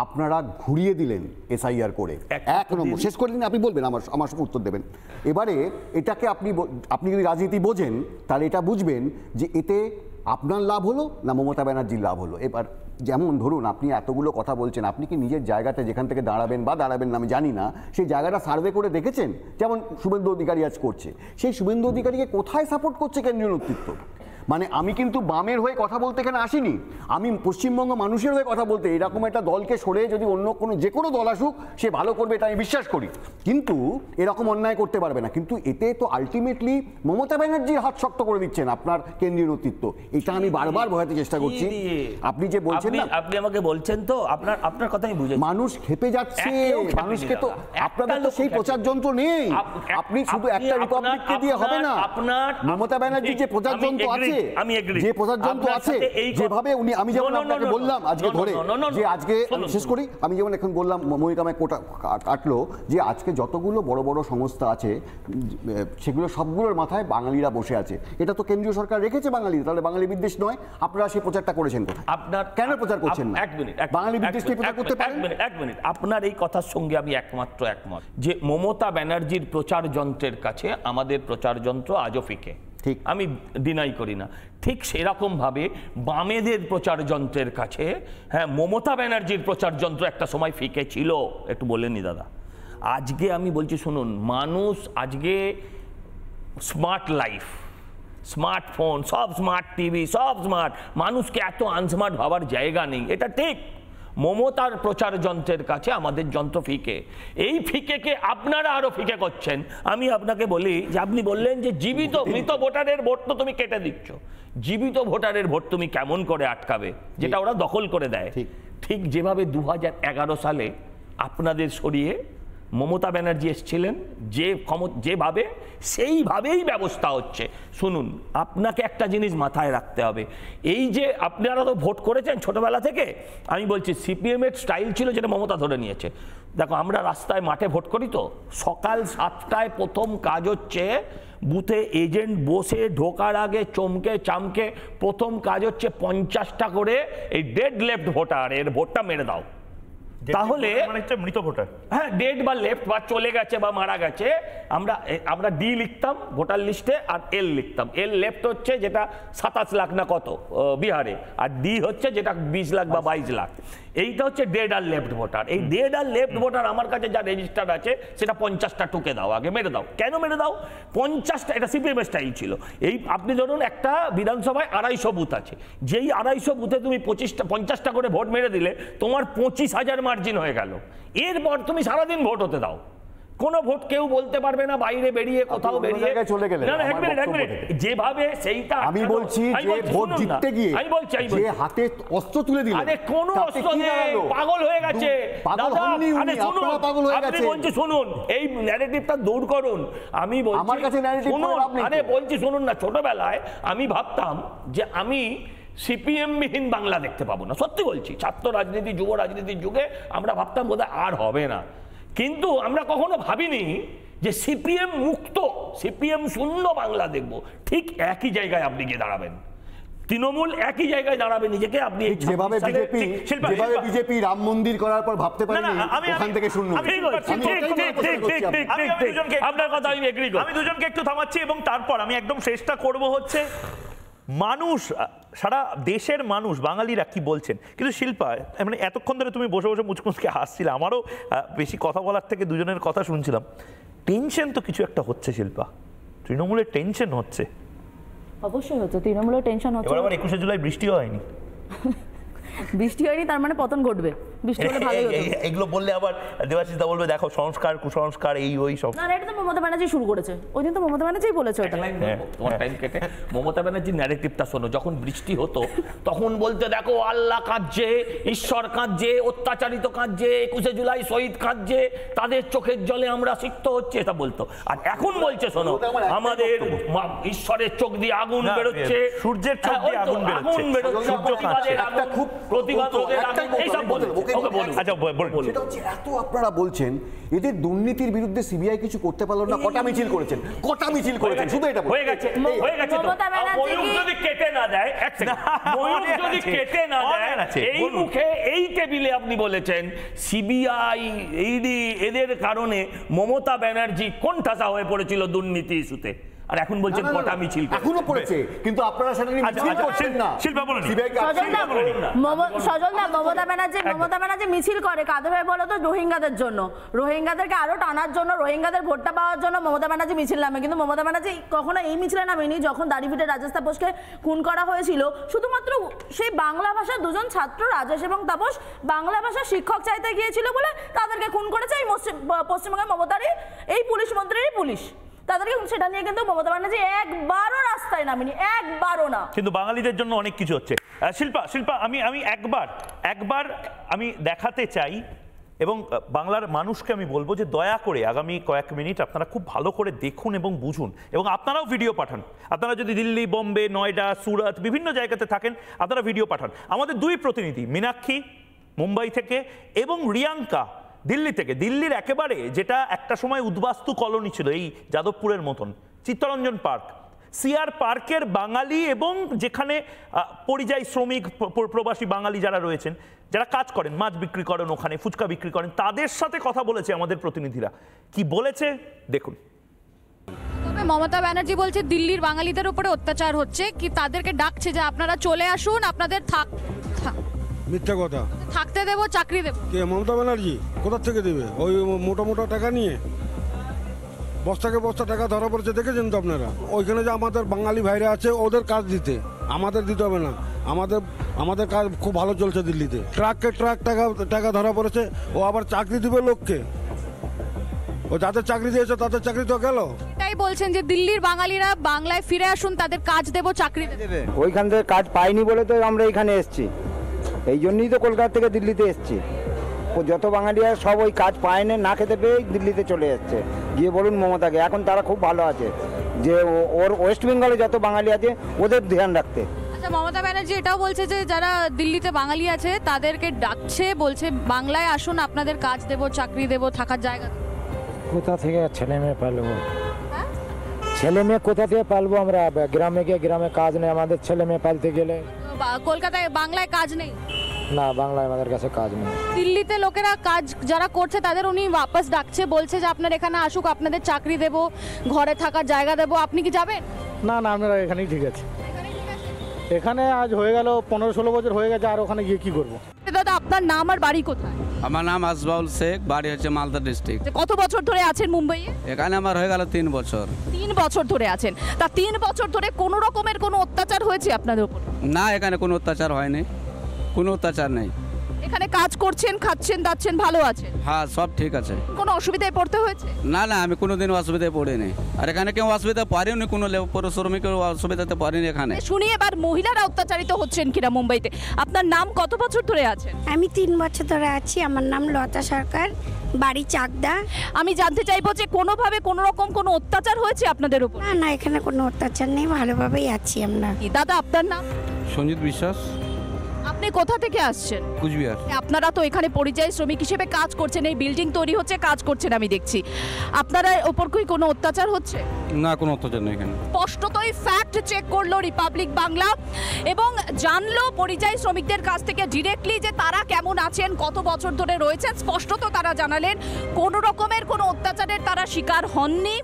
আপনারা ঘুরিয়ে দিলেন এসআইআর করে। এক নম্বর শেষ করে দিন, আপনি বলবেন, আমার উত্তর দেবেন। এবারে এটাকে আপনি যদি রাজনীতি বোঝেন তাহলে এটা বুঝবেন যে এতে আপনার লাভ হলো না মমতা ব্যানার্জির লাভ হলো। এবার যেমন ধরুন আপনি এতগুলো কথা বলছেন, আপনি কি নিজের জায়গাটা যেখান থেকে দাঁড়াবেন বা দাঁড়াবেন না আমি জানি না, সেই জায়গাটা সার্ভে করে দেখেছেন? যেমন শুভেন্দু অধিকারী আজ করছে, সেই শুভেন্দু অধিকারীকে কোথায় সাপোর্ট করছে কেন্দ্রীয় নেতৃত্ব? মানে আমি কিন্তু বামের হয়ে কথা বলতে এখানে আসিনি, আমি পশ্চিমবঙ্গ মানুষের হয়ে কথা বলতে। এরকম একটা দলকে সরে যদি অন্য কোনো যে কোনো দল আসুক সে ভালো করবে এটা আমি বিশ্বাস করি, কিন্তু এরকম অন্যায় করতে পারবে না। কিন্তু এতে তো আলটিমেটলি মমতা ব্যানার্জির হাত শক্ত করে দিচ্ছেন আপনার কেন্দ্রীয় নেতৃত্ব। এটা আমি বারবার বোঝাতে চেষ্টা করছি। আপনি যে বলছেন না,
আপনি আমাকে বলছেন তো, আপনার কথা আমি বুঝেছি।
মানুষ খেপে যাচ্ছে, মানুষকে তো আপনাদের তো সেই প্রচার যন্ত্র নেই। আপনি শুধু একটা রিপাবলিককে দিয়ে হবে না, আপনার মমতা ব্যানার্জি যে প্রচার যন্ত্র আছে, যে প্রচার যন্ত্র আছে, যেভাবে উনি, আমি যেমন আপনাকে বললাম আজকে ধরে যে আজকে শেষ করি, আমি যেমন এখন বললাম মহিকামে কোটা কাটলো, যে আজকে যতগুলো বড় বড় সংস্থা আছে সেগুলো সবগুলোর মাথায় বাঙালিরা বসে আছে। এটা তো কেন্দ্রীয় সরকার রেখেছে বাঙালি, তাহলে বাঙালি বিদ্বেষ নয়। আপনারা সেই প্রচারটা করেছেন কোথায়? আপনার কেন প্রচার করছেন না?
এক মিনিট,
বাঙালি বিদ্বেষকে প্রচার করতে পারেন?
এক মিনিট, আপনার এই কথার সঙ্গে আমি একমত যে মমতা ব্যানার্জির প্রচার যন্ত্রের কাছে আমাদের প্রচার যন্ত্র আজও ফিকে, ঠিক, আমি ডিনাই করি না। ঠিক সেরকম ভাবে বামেদের প্রচার যন্ত্রের কাছে, হ্যাঁ, মমতা ব্যানার্জির প্রচার যন্ত্র একটা সময় ফিকে ছিল, একটু বলেননি দাদা। আজকে আমি বলছি শুনুন, মানুষ আজকে স্মার্ট লাইফ, স্মার্টফোন, সব স্মার্ট টিভি, সব স্মার্ট, মানুষকে এত আনস্মার্ট ভাবার জায়গা নেই, এটা ঠিক। মমতার প্রচার যন্ত্রের কাছে আমাদের যন্ত্র ফিকে। এই ফিকেকে আপনারা আরো ফিকে করছেন। আমি আপনাকে বলি যে আপনি বললেন যে জীবিত মৃত ভোটারের ভোট তো তুমি কেটে দিচ্ছ, জীবিত ভোটারের ভোট তুমি কেমন করে আটকাবে, যেটা ওরা দখল করে দেয়। ঠিক যেভাবে 2011 সালে আপনাদের সরিয়ে মমতা ব্যানার্জি এসেছিলেন, যেভাবে সেইভাবেই ব্যবস্থা হচ্ছে। শুনুন, আপনাকে একটা জিনিস মাথায় রাখতে হবে, এই যে আপনারা তো ভোট করেছেন ছোটবেলা থেকে, আমি বলছি সিপিএম এর স্টাইল ছিল যেটা মমতা ধরে নিয়েছে। দেখো, আমরা রাস্তায় মাঠে ভোট করি তো, সকাল 7টায় প্রথম কাজ হচ্ছে বুথে এজেন্ট বসে ঢোকার আগে চমকে চামকে প্রথম কাজ হচ্ছে 50টা করে এই ডেড লেফট ভোটার এর ভোটটা মেরে দাও। তাহলে
মৃত ভোটার,
হ্যাঁ, ডেড বা লেফট বা চলে গেছে বা মারা গেছে, আমরা ডি লিখতাম ভোটার লিস্টে, আর এল লিখতাম। এল লেফট হচ্ছে যেটা 27 লাখ না কত বিহারে, আর ডি হচ্ছে যেটা 20 লাখ বা 22 লাখ। এইটা হচ্ছে ডেড আর লেফট ভোটার। এই ডেড আর লেফট ভোটার আমার কাছে যা রেজিস্টার আছে সেটা 50টা টুকে দাও, আগে মেরে দাও। কেন মেরে দাও? 50টা, এটা সিপিএম স্টাইল ছিল। এই আপনি ধরুন একটা বিধানসভায় 250 বুথ আছে, যেই 250 বুথে তুমি 50টা করে ভোট মেরে দিলে তোমার 25,000 মার্জিন হয়ে গেল। এরপর তুমি সারাদিন ভোট হতে দাও, কোন ভোট কেউ বলতে পারবে না, বাইরে বেরিয়ে কোথাও বেরিয়ে
চলে গেলে।
না, এক মিনিট, যেভাবে সেইটা
আমি বলছি যে ভোট জিততে গিয়ে
আমি বলছি
যে হাতে অস্ত্র তুলে দিলেন,
আরে কোন অস্ত্র নেই, পাগল হয়ে গেছে,
পাগল হননি উনি, আপনারা পাগল হয়ে গেছেন।
আপনি বলছি শুনুন, এই ন্যারেটিভটা দূর করুন। আমি বলছি
আমার কাছে ন্যারেটিভ
শুনুন, আরে বলছি শুনুন না, ছোটবেলায় আমি ভাবতাম যে আমি সিপিএম বিহীন বাংলা দেখতে পাবো না, সত্যি বলছি। ছাত্র রাজনীতি, যুব রাজনীতির যুগে আমরা ভাবতাম বোধহয় আর হবে না, কিন্তু আমরা কখনো ভাবিনি যে সিপিএম মুক্ত, সিপিএম শূন্য বাংলা দেখব। ঠিক একই জায়গায় আপনি গিয়ে দাঁড়াবেন, তৃণমূল একই জায়গায় দাঁড়াবে নিজেকে। আপনি
যেভাবে বিজেপি রাম মন্দির করার পর ভাবতে পারেনি, ওখান থেকে শুনুন।
আপনার কথা আমি এগ্রি করি।
আমি দুজনকে একটু থামাচ্ছি এবং তারপর আমি একদম শেষটা করব হচ্ছে মানুষ, সারা দেশের মানুষ, বাঙালিরা কি বলছেন। কিন্তু শিল্পা, মানে এতক্ষণ ধরে তুমি বসে বসে মুচকুচকে হাসছিলে, আমারও বেশি কথা বলার থেকে দুজনের কথা শুনছিলাম। টেনশন তো কিছু একটা হচ্ছে শিল্পা, তৃণমূলের টেনশন হচ্ছে।
অবশ্যই হচ্ছে, তৃণমূলের টেনশন হচ্ছে।
এবার আবার 21শে জুলাই বৃষ্টিও হয়নি।
বৃষ্টি হয়নি তার মানে পতন ঘটবে, বৃষ্টি হলে ভালোই হতো।
এগুলো বললে আবার দেবাশিস দা বলবে দেখো সংস্কার কুসংস্কার এই ওই সব।
না এটা তো মমতা ব্যানার্জি শুরু করেছে, ওই দিন তো মমতা ব্যানার্জিই বলেছে ওটা।
তোমার টাইম কেটে মমতা ব্যানার্জির ন্যারেটিভটা শোনো। যখন বৃষ্টি হতো তখন বলতে দেখো আল্লাহ কাঁদছে, ঈশ্বর কাঁদছে, অত্যাচারিত কাঁদছে, 21শে জুলাই শহীদ কাঁদছে, তাদের চোখের জলে আমরা সিক্ত হচ্ছে, এটা বলতো। আর এখন বলছে শোনো আমাদের ঈশ্বরের চোখ দিয়ে আগুন বেরোচ্ছে,
সূর্যের চোখ দিয়ে আগুন বেরোচ্ছে,
প্রতিবাদ এইসব বলছে।
আচ্ছা বলুন, সেটা হচ্ছে এত আপনারা বলছেন এদের দুর্নীতির বিরুদ্ধে সিবিআই কিছু করতে পারলো না, কটা মিছিল করেছেন, কটা মিছিল করেছেন, শুধু এটা
হয়ে গেছে, হয়ে গেছে। ময়ূর যদি কেটে না দেয়, এক সেকেন্ড, ময়ূর যদি কেটে না দেয়, এই মুখে এই টেবিলে আপনি বলেছেন সিবিআই ইডি এদের কারণে মমতা ব্যানার্জি কোণঠাসা হয়ে পড়েছিল দুর্নীতি ইস্যুতে, আর এখন বলছেন কটা মিছিল
এখনো পড়েছে, কিন্তু আপনারা সেটা নিয়ে মিছিল করছেন না।
শিল্পা বলুন,
সজল না, মমতা ব্যানার্জি মিছিল করে কাদের হয়ে বলো তো? রোহিঙ্গাদের জন্য, রোহিঙ্গাদেরকে আরো টানার জন্য, রোহিঙ্গাদের ভোটটা পাওয়ার জন্য মমতা ব্যানার্জি মিছিল নামে। কিন্তু মমতা ব্যানার্জি কখনো এই মিছিলে নামেনি যখন দাড়িভিটে রাজেশ তাপসকে খুন করা হয়েছিল। শুধুমাত্র সেই বাংলা ভাষার দুজন ছাত্র রাজেশ এবং তাপস বাংলা ভাষার শিক্ষক চাইতে গিয়েছিল বলে তাদেরকে খুন করেছে এই পশ্চিমবঙ্গের মমতারই এই পুলিশ মন্ত্রীরই পুলিশ। তাদেরকে সেটা নিয়ে কিন্তু মমতা ব্যানার্জি একবারও রাস্তায় নামেনি, একবারও না।
কিন্তু বাঙালিদের জন্য অনেক কিছু হচ্ছে। শিল্পা আমি একবার আমি দেখাতে চাই এবং বাংলার মানুষকে আমি বলবো যে দয়া করে আগামী কয়েক মিনিট আপনারা খুব ভালো করে দেখুন এবং বুঝুন, এবং আপনারাও ভিডিও পাঠান। আপনারা যদি দিল্লি, বোম্বে, নয়ডা, সুরাত বিভিন্ন জায়গাতে থাকেন আপনারা ভিডিও পাঠান। আমাদের দুই প্রতিনিধি মীনাক্ষী মুম্বাই থেকে এবং রিয়াঙ্কা দিল্লি থেকে, দিল্লির একেবারে যেটা একটা সময় উদ্বাস্তু কলোনি ছিল এই যাদবপুরের মতন, চিত্তরঞ্জন পার্ক, সিআর পার্কের বাঙালি এবং যেখানে পরিযায়ী শ্রমিক প্রবাসী বাঙালি যারা রয়েছেন, যারা কাজ করেন, মাছ বিক্রি করেন, ওখানে ফুচকা বিক্রি করেন, তাদের সাথে কথা বলেছে আমাদের প্রতিনিধিরা। কি বলেছে দেখুন।
তবে মমতা ব্যানার্জি বলছে দিল্লির বাঙালিদের উপরে অত্যাচার হচ্ছে, কি তাদেরকে ডাকছে যে আপনারা চলে আসুন, আপনাদের
মিথ্যা কথা,
থাকতে দেবো, চাকরি দেবো।
কে মমতা ব্যানার্জি কোথা থেকে দেবে? ওই মোটা মোটা টাকা নিয়ে বস্তাকে বস্তা টাকা ধরা পড়েছে, দেখেছেন তো আপনারা। ওইখানে যে আমাদের বাঙালি ভাইরা আছে ওদের কাজ দিতে, আমাদের দিতে হবে না। আমাদের কাজ খুব ভালো চলছে দিল্লিতে। ট্রাককে ট্রাক টাকা ধরা পড়েছে, ও আবার চাকরি দিবে লোককে। ও যাদের চাকরি দিয়েছে তাদের চাকরি তো গেল।
তাই বলছেন যে দিল্লির বাঙালিরা বাংলায় ফিরে আসুন, তাদের কাজ দেবো, চাকরি দেবে।
ওইখান থেকে কাজ পাইনি বলে তো আমরা এখানে এসেছি, এই জন্যই তো কলকাতা থেকে দিল্লিতে এসেছি। ও যত বাঙালি আর সব ওই কাজ পায় না, না খেতে পেয়ে দিল্লিতে চলে যাচ্ছে। গিয়ে বলুন মমতাকে, এখন তারা খুব ভালো আছে যে ওর ওয়েস্ট বেঙ্গলে যত বাঙালি আছে ওদের ধ্যান রাখতে।
আচ্ছা, মমতা ব্যানার্জি এটাও বলছে যে যারা দিল্লিতে বাঙালি আছে তাদেরকে ডাকছে, বলছে বাংলায় আসুন, আপনাদের কাজ দেবো, চাকরি দেবো, থাকার জায়গা।
কোথা থেকে ছেলে মেয়ে পালবো? ছেলে মেয়ে কোথা থেকে পালবো? আমরা গ্রামে গিয়ে গ্রামে কাজ নেই আমাদের, ছেলে মেয়ে পালতে গেলে।
কলকাতায় বাংলায় কাজ নেই?
না, বাংলায় আমাদের কাছে কাজ নেই।
দিল্লিতে লোকেরা কাজ যারা করছে তাদের উনি বাপাস ডাকছে, বলছে যে আপনার এখানে আসুক, আপনাদের চাকরি দেবো, ঘরে থাকার জায়গা দেবো। আপনি কি যাবেন?
না না, আমরা এখানেই ঠিক আছে। এখানে আজ হয়ে গেল 15-16 বছর হয়ে গেছে, আর ওখানে গিয়ে কি করবো?
দাদা আপনার নাম আর বাড়ি কোথায়?
আমার নাম আসবাউল শেখ, বাড়ি হচ্ছে মালদা ডিস্ট্রিক্ট।
কত বছর ধরে আছেন মুম্বাইয়ে?
এখানে আমার হয়ে গেল 3 বছর।
3 বছর ধরে আছেন, তা 3 বছর ধরে কোনো রকমের কোনো অত্যাচার হয়েছে আপনাদের উপর?
না, এখানে কোনো অত্যাচার হয়নি, কোনো অত্যাচার নেই।
এখানে কাজ করছেন, খাচ্ছেন, দাচ্ছেন, ভালো আছেন?
হ্যাঁ, সব ঠিক আছে।
কোনো অসুবিধায় পড়তে হয়েছে?
না না, আমি কোনোদিন অসুবিধায় পড়িনি, আর এখানে কেউ অসুবিধা পারিনি, কোনো শ্রমিকের অসুবিধাতে পারিনি এখানে।
শুনি এবার মহিলারা অত্যাচারিত হচ্ছেন কিনা মুম্বাইতে। আপনার নাম, কত বছর ধরে আছেন?
আমি 3 বছর ধরে আছি। আমার নাম লতা সরকার, বাড়ি চাকদা।
আমি জানতে চাইবো যে কোনোভাবে কোনো রকম কোনো অত্যাচার হয়েছে আপনাদের উপর?
না না, এখানে কোনো অত্যাচার নেই, ভালোভাবেই আছি আমরা।
দাদা আপনার নাম?
সঞ্জিত বিশ্বাস।
আপনি কোথা থেকে আসছেন?
কুচবিহার।
আপনারা তো এখানে পরিযায়ী শ্রমিক হিসেবে কাজ করছেন, এই বিল্ডিং তৈরি হচ্ছে, কাজ করছেন, আমি দেখছি। আপনারা ওপর কি কোনো অত্যাচার হচ্ছে?
না, কোনো অত্যাচার নেই এখানে।
স্পষ্টতই ফ্যাক্ট চেক করলো রিপাবলিক বাংলা এবং জানলো পরিযায়ী শ্রমিকদের কাছ থেকে ডিরেক্টলি যে তারা কেমন আছেন, কত বছর ধরে রয়েছেন। স্পষ্টত তারা জানালেন কোনো রকমের কোনো অত্যাচারের তারা শিকার হননি।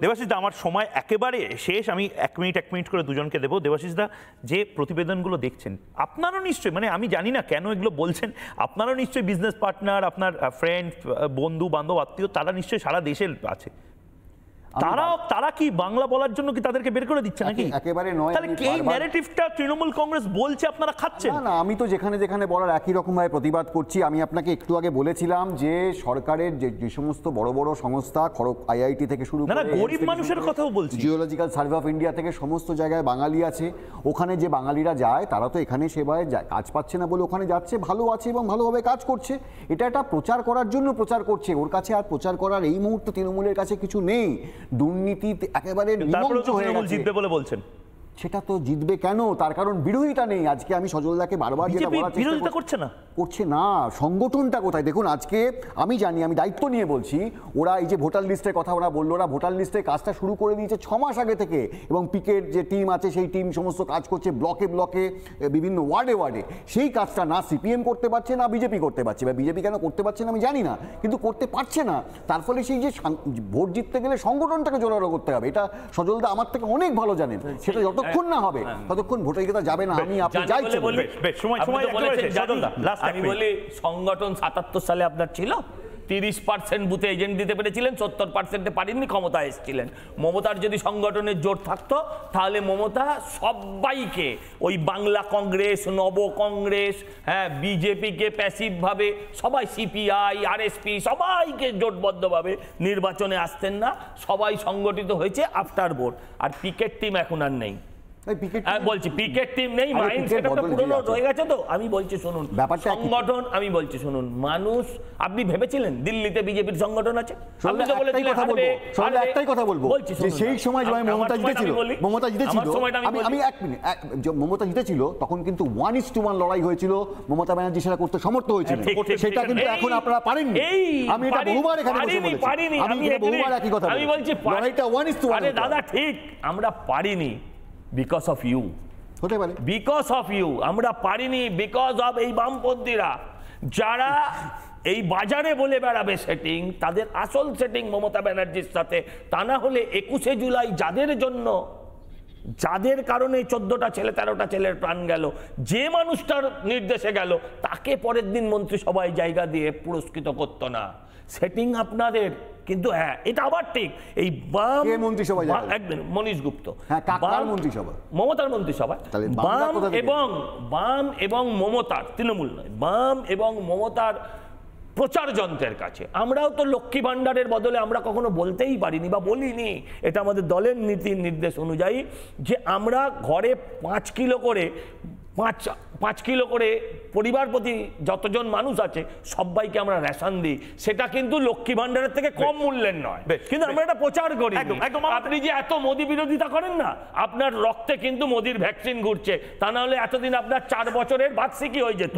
দেবাশিস দা, আমার সময় একেবারে শেষ, আমি 1 মিনিট করে দুজনকে দেবো। দেবাশিস দা, যে প্রতিবেদনগুলো দেখছেন আপনারও নিশ্চয়ই, মানে আমি জানি না কেন এগুলো বলছেন, আপনারও নিশ্চয়ই বিজনেস পার্টনার, আপনার ফ্রেন্ড, বন্ধু বান্ধব, আত্মীয়, তারা নিশ্চয়ই সারা দেশে আছে। তারা কি বাংলা বলার জন্য কি তাদেরকে বের করে দিচ্ছে নাকি?
একেবারে নয়।
তাহলে এই ন্যারেটিভটা তৃণমূল কংগ্রেস বলছে আপনারা খাচ্ছেন?
না, আমি তো যেখানে যেখানে বলার একই রকম ভাবে প্রতিবাদ করছি। আমি আপনাকে একটু আগে বলেছিলাম যে সরকারের যে সমস্ত বড় বড় সংস্থা, IIT থেকে শুরু করে
গরিব মানুষের কথাও বলছি,
জিওলজিক্যাল সার্ভে অফ ইন্ডিয়া থেকে সমস্ত জায়গায় বাঙালি আছে। ওখানে যে বাঙালিরা যায় তারা তো এখানে সেবায় কাজ পাচ্ছে না বলে ওখানে যাচ্ছে, ভালো আছে এবং ভালোভাবে কাজ করছে। এটা একটা প্রচার করার জন্য প্রচার করছে। ওর কাছে আর প্রচার করার এই মুহূর্তে তৃণমূলের কাছে কিছু নেই। দুর্নীতি একেবারে
জিতবে বলে বলছেন।
সেটা তো জিতবে কেন? তার কারণ বিরোধিতা নেই। আজকে আমি সজলদাকে বারবার যেটা বলার চেষ্টা করছে না, সংগঠনটা কোথায়? দেখুন, আজকে আমি জানি, আমি দায়িত্ব নিয়ে বলছি, ওরা এই যে ভোটার লিস্টের কথা ওরা বললো, ওরা ভোটার লিস্টের কাজটা শুরু করে দিয়েছে 6 মাস আগে থেকে, এবং পিকের যে টিম আছে সেই টিম সমস্ত কাজ করছে ব্লকে ব্লকে, বিভিন্ন ওয়ার্ডে ওয়ার্ডে। সেই কাজটা না সিপিএম করতে পারছে না বিজেপি করতে পারছে, বা বিজেপি কেন করতে পারছে না আমি জানি না, কিন্তু করতে পারছে না। তার ফলে সেই যে ভোট জিততে গেলে সংগঠনটাকে জোরালো করতে হবে, এটা সজলদা আমার থেকে অনেক ভালো জানেন। সেটা যতক্ষণ না হবে ততক্ষণ ভোটাধিকার যাবে না। আমি আপনি যাইছেন
আমি বলি, সংগঠন 77 সালে আপনার ছিল, 30% বুথে এজেন্ট দিতে পেরেছিলেন, 70% পারেননি, ক্ষমতা এসেছিলেন। মমতার যদি সংগঠনের জোর থাকতো তাহলে মমতা সবাইকে, ওই বাংলা কংগ্রেস, নব কংগ্রেস, হ্যাঁ, বিজেপিকে প্যাসিভভাবে সবাই, সিপিআই, আরএসপি, সবাইকে জোটবদ্ধভাবে নির্বাচনে আসতেন না। সবাই সংগঠিত হয়েছে আফটার ভোট। আর পিকেট টিম এখন আর নেই। বলছি পিকেট টিম নেই, মাইন্ড সেটআপটা পুরনো হয়ে গেছে। তো আমি বলছি শুনুন, সংগঠন, আমি বলছি শুনুন, মানুষ, আপনি ভেবেছিলেন দিল্লিতে বিজেপির সংগঠন আছে? আপনি তো বলেছিলেন
একটাই কথা বলবো, যে সেই সময় মমতা জিতেছিল, আমি 1 মিনিট, মমতা জিতেছিল তখন কিন্তু 1:1 লড়াই হয়েছিল, মমতা ব্যানার্জি সেটা করতে সমর্থ হয়েছিল। সেটা কিন্তু এখন আপনারা পারেননি। আমি এটা বহুবার এখানে বসে বলেছি, আমি এটা বহুবার একই কথা বলেছি, লড়াইটা 1:1।
আরে দাদা, ঠিক, আমরা পারিনি বিকজ অফ ইউ,
হতে পারে
বিকজ অফ ইউ আমরা পারিনি, বিকজ অফ এই বামপন্থীরা যারা এই বাজারে বলে বেড়াবে সেটিং, তাদের আসল সেটিং মমতা ব্যানার্জির সাথে। তা না হলে 21শে জুলাই যাদের কারণে 14টা ছেলে 13টা ছেলের প্রাণ গেল, যে মানুষটার নির্দেশে গেল, তাকে পরের দিন মন্ত্রিসভায় জায়গা দিয়ে পুরস্কৃত করতো না। সেটিং আপনাদের। কিন্তু হ্যাঁ, এটা আবার ঠিক, এই বাম মন্ত্রিসভা, একদম মনীশ গুপ্ত, মমতার মন্ত্রিসভা, বাম এবং মমতার, তৃণমূল নয়, বাম এবং মমতার প্রচার যন্ত্রের কাছে। আমরাও তো লক্ষ্মী ভাণ্ডারের বদলে আমরা কখনো বলতেই পারিনি বা বলিনি। এটা আমাদের দলের নীতি নির্দেশ অনুযায়ী যে আমরা ঘরে 5 কিলো করে 5 কিলো করে পরিবার প্রতি যতজন মানুষ আছে সবাইকে আমরা রেশন দিই। সেটা কিন্তু লক্ষ্মী ভাণ্ডারের থেকে কম মূল্যের নয়, কিন্তু আমরা এটা প্রচার করি। আপনি যে এত মোদি বিরোধিতা করেন না, আপনার রক্তে কিন্তু মোদির ভ্যাকসিন ঘুরছে, তা না হলে এতদিন আপনার 4 বছরের বার্ষিকী হয়ে যেত।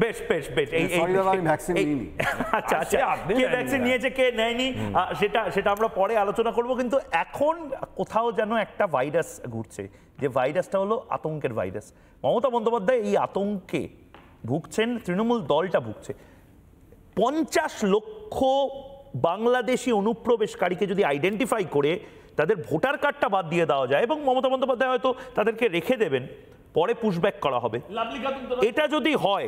বেশ আচ্ছা, কে ভ্যাকসিন নিয়েছে কে নেয়নি সেটা আমরা পরে আলোচনা করব। কিন্তু এখন কোথাও যেন একটা ভাইরাস ঘুরছে, যে ভাইরাসটা হলো আতঙ্কের ভাইরাস। মমতা বন্দ্যোপাধ্যায় এই আতঙ্কে ভুগছেন, তৃণমূল দলটা ভুগছে। 50 লক্ষ বাংলাদেশি অনুপ্রবেশকারীকে যদি আইডেন্টিফাই করে তাদের ভোটার কার্ডটা বাদ দিয়ে দেওয়া যায়, এবং মমতা বন্দ্যোপাধ্যায় হয়তো তাদেরকে রেখে দেবেন, পরে পুশব্যাক করা হবে। এটা যদি হয়,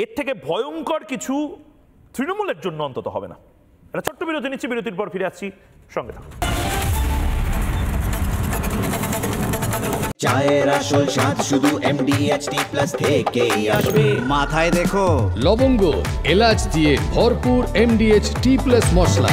এর থেকে ভয়ঙ্কর কিছু তৃণমূলের জন্য অন্তত হবে না। একটা ছোট্ট বিরতি নিচ্ছি, বিরতির পর ফিরে আসছি, সঙ্গে থাকুন।
চায়ের আসল স্বাদ শুধু MDHT+ থেকেই আসবে। মাথায় দেখো
লবঙ্গ এলাচ দিয়ে ভরপুর MDHT+ মশলা।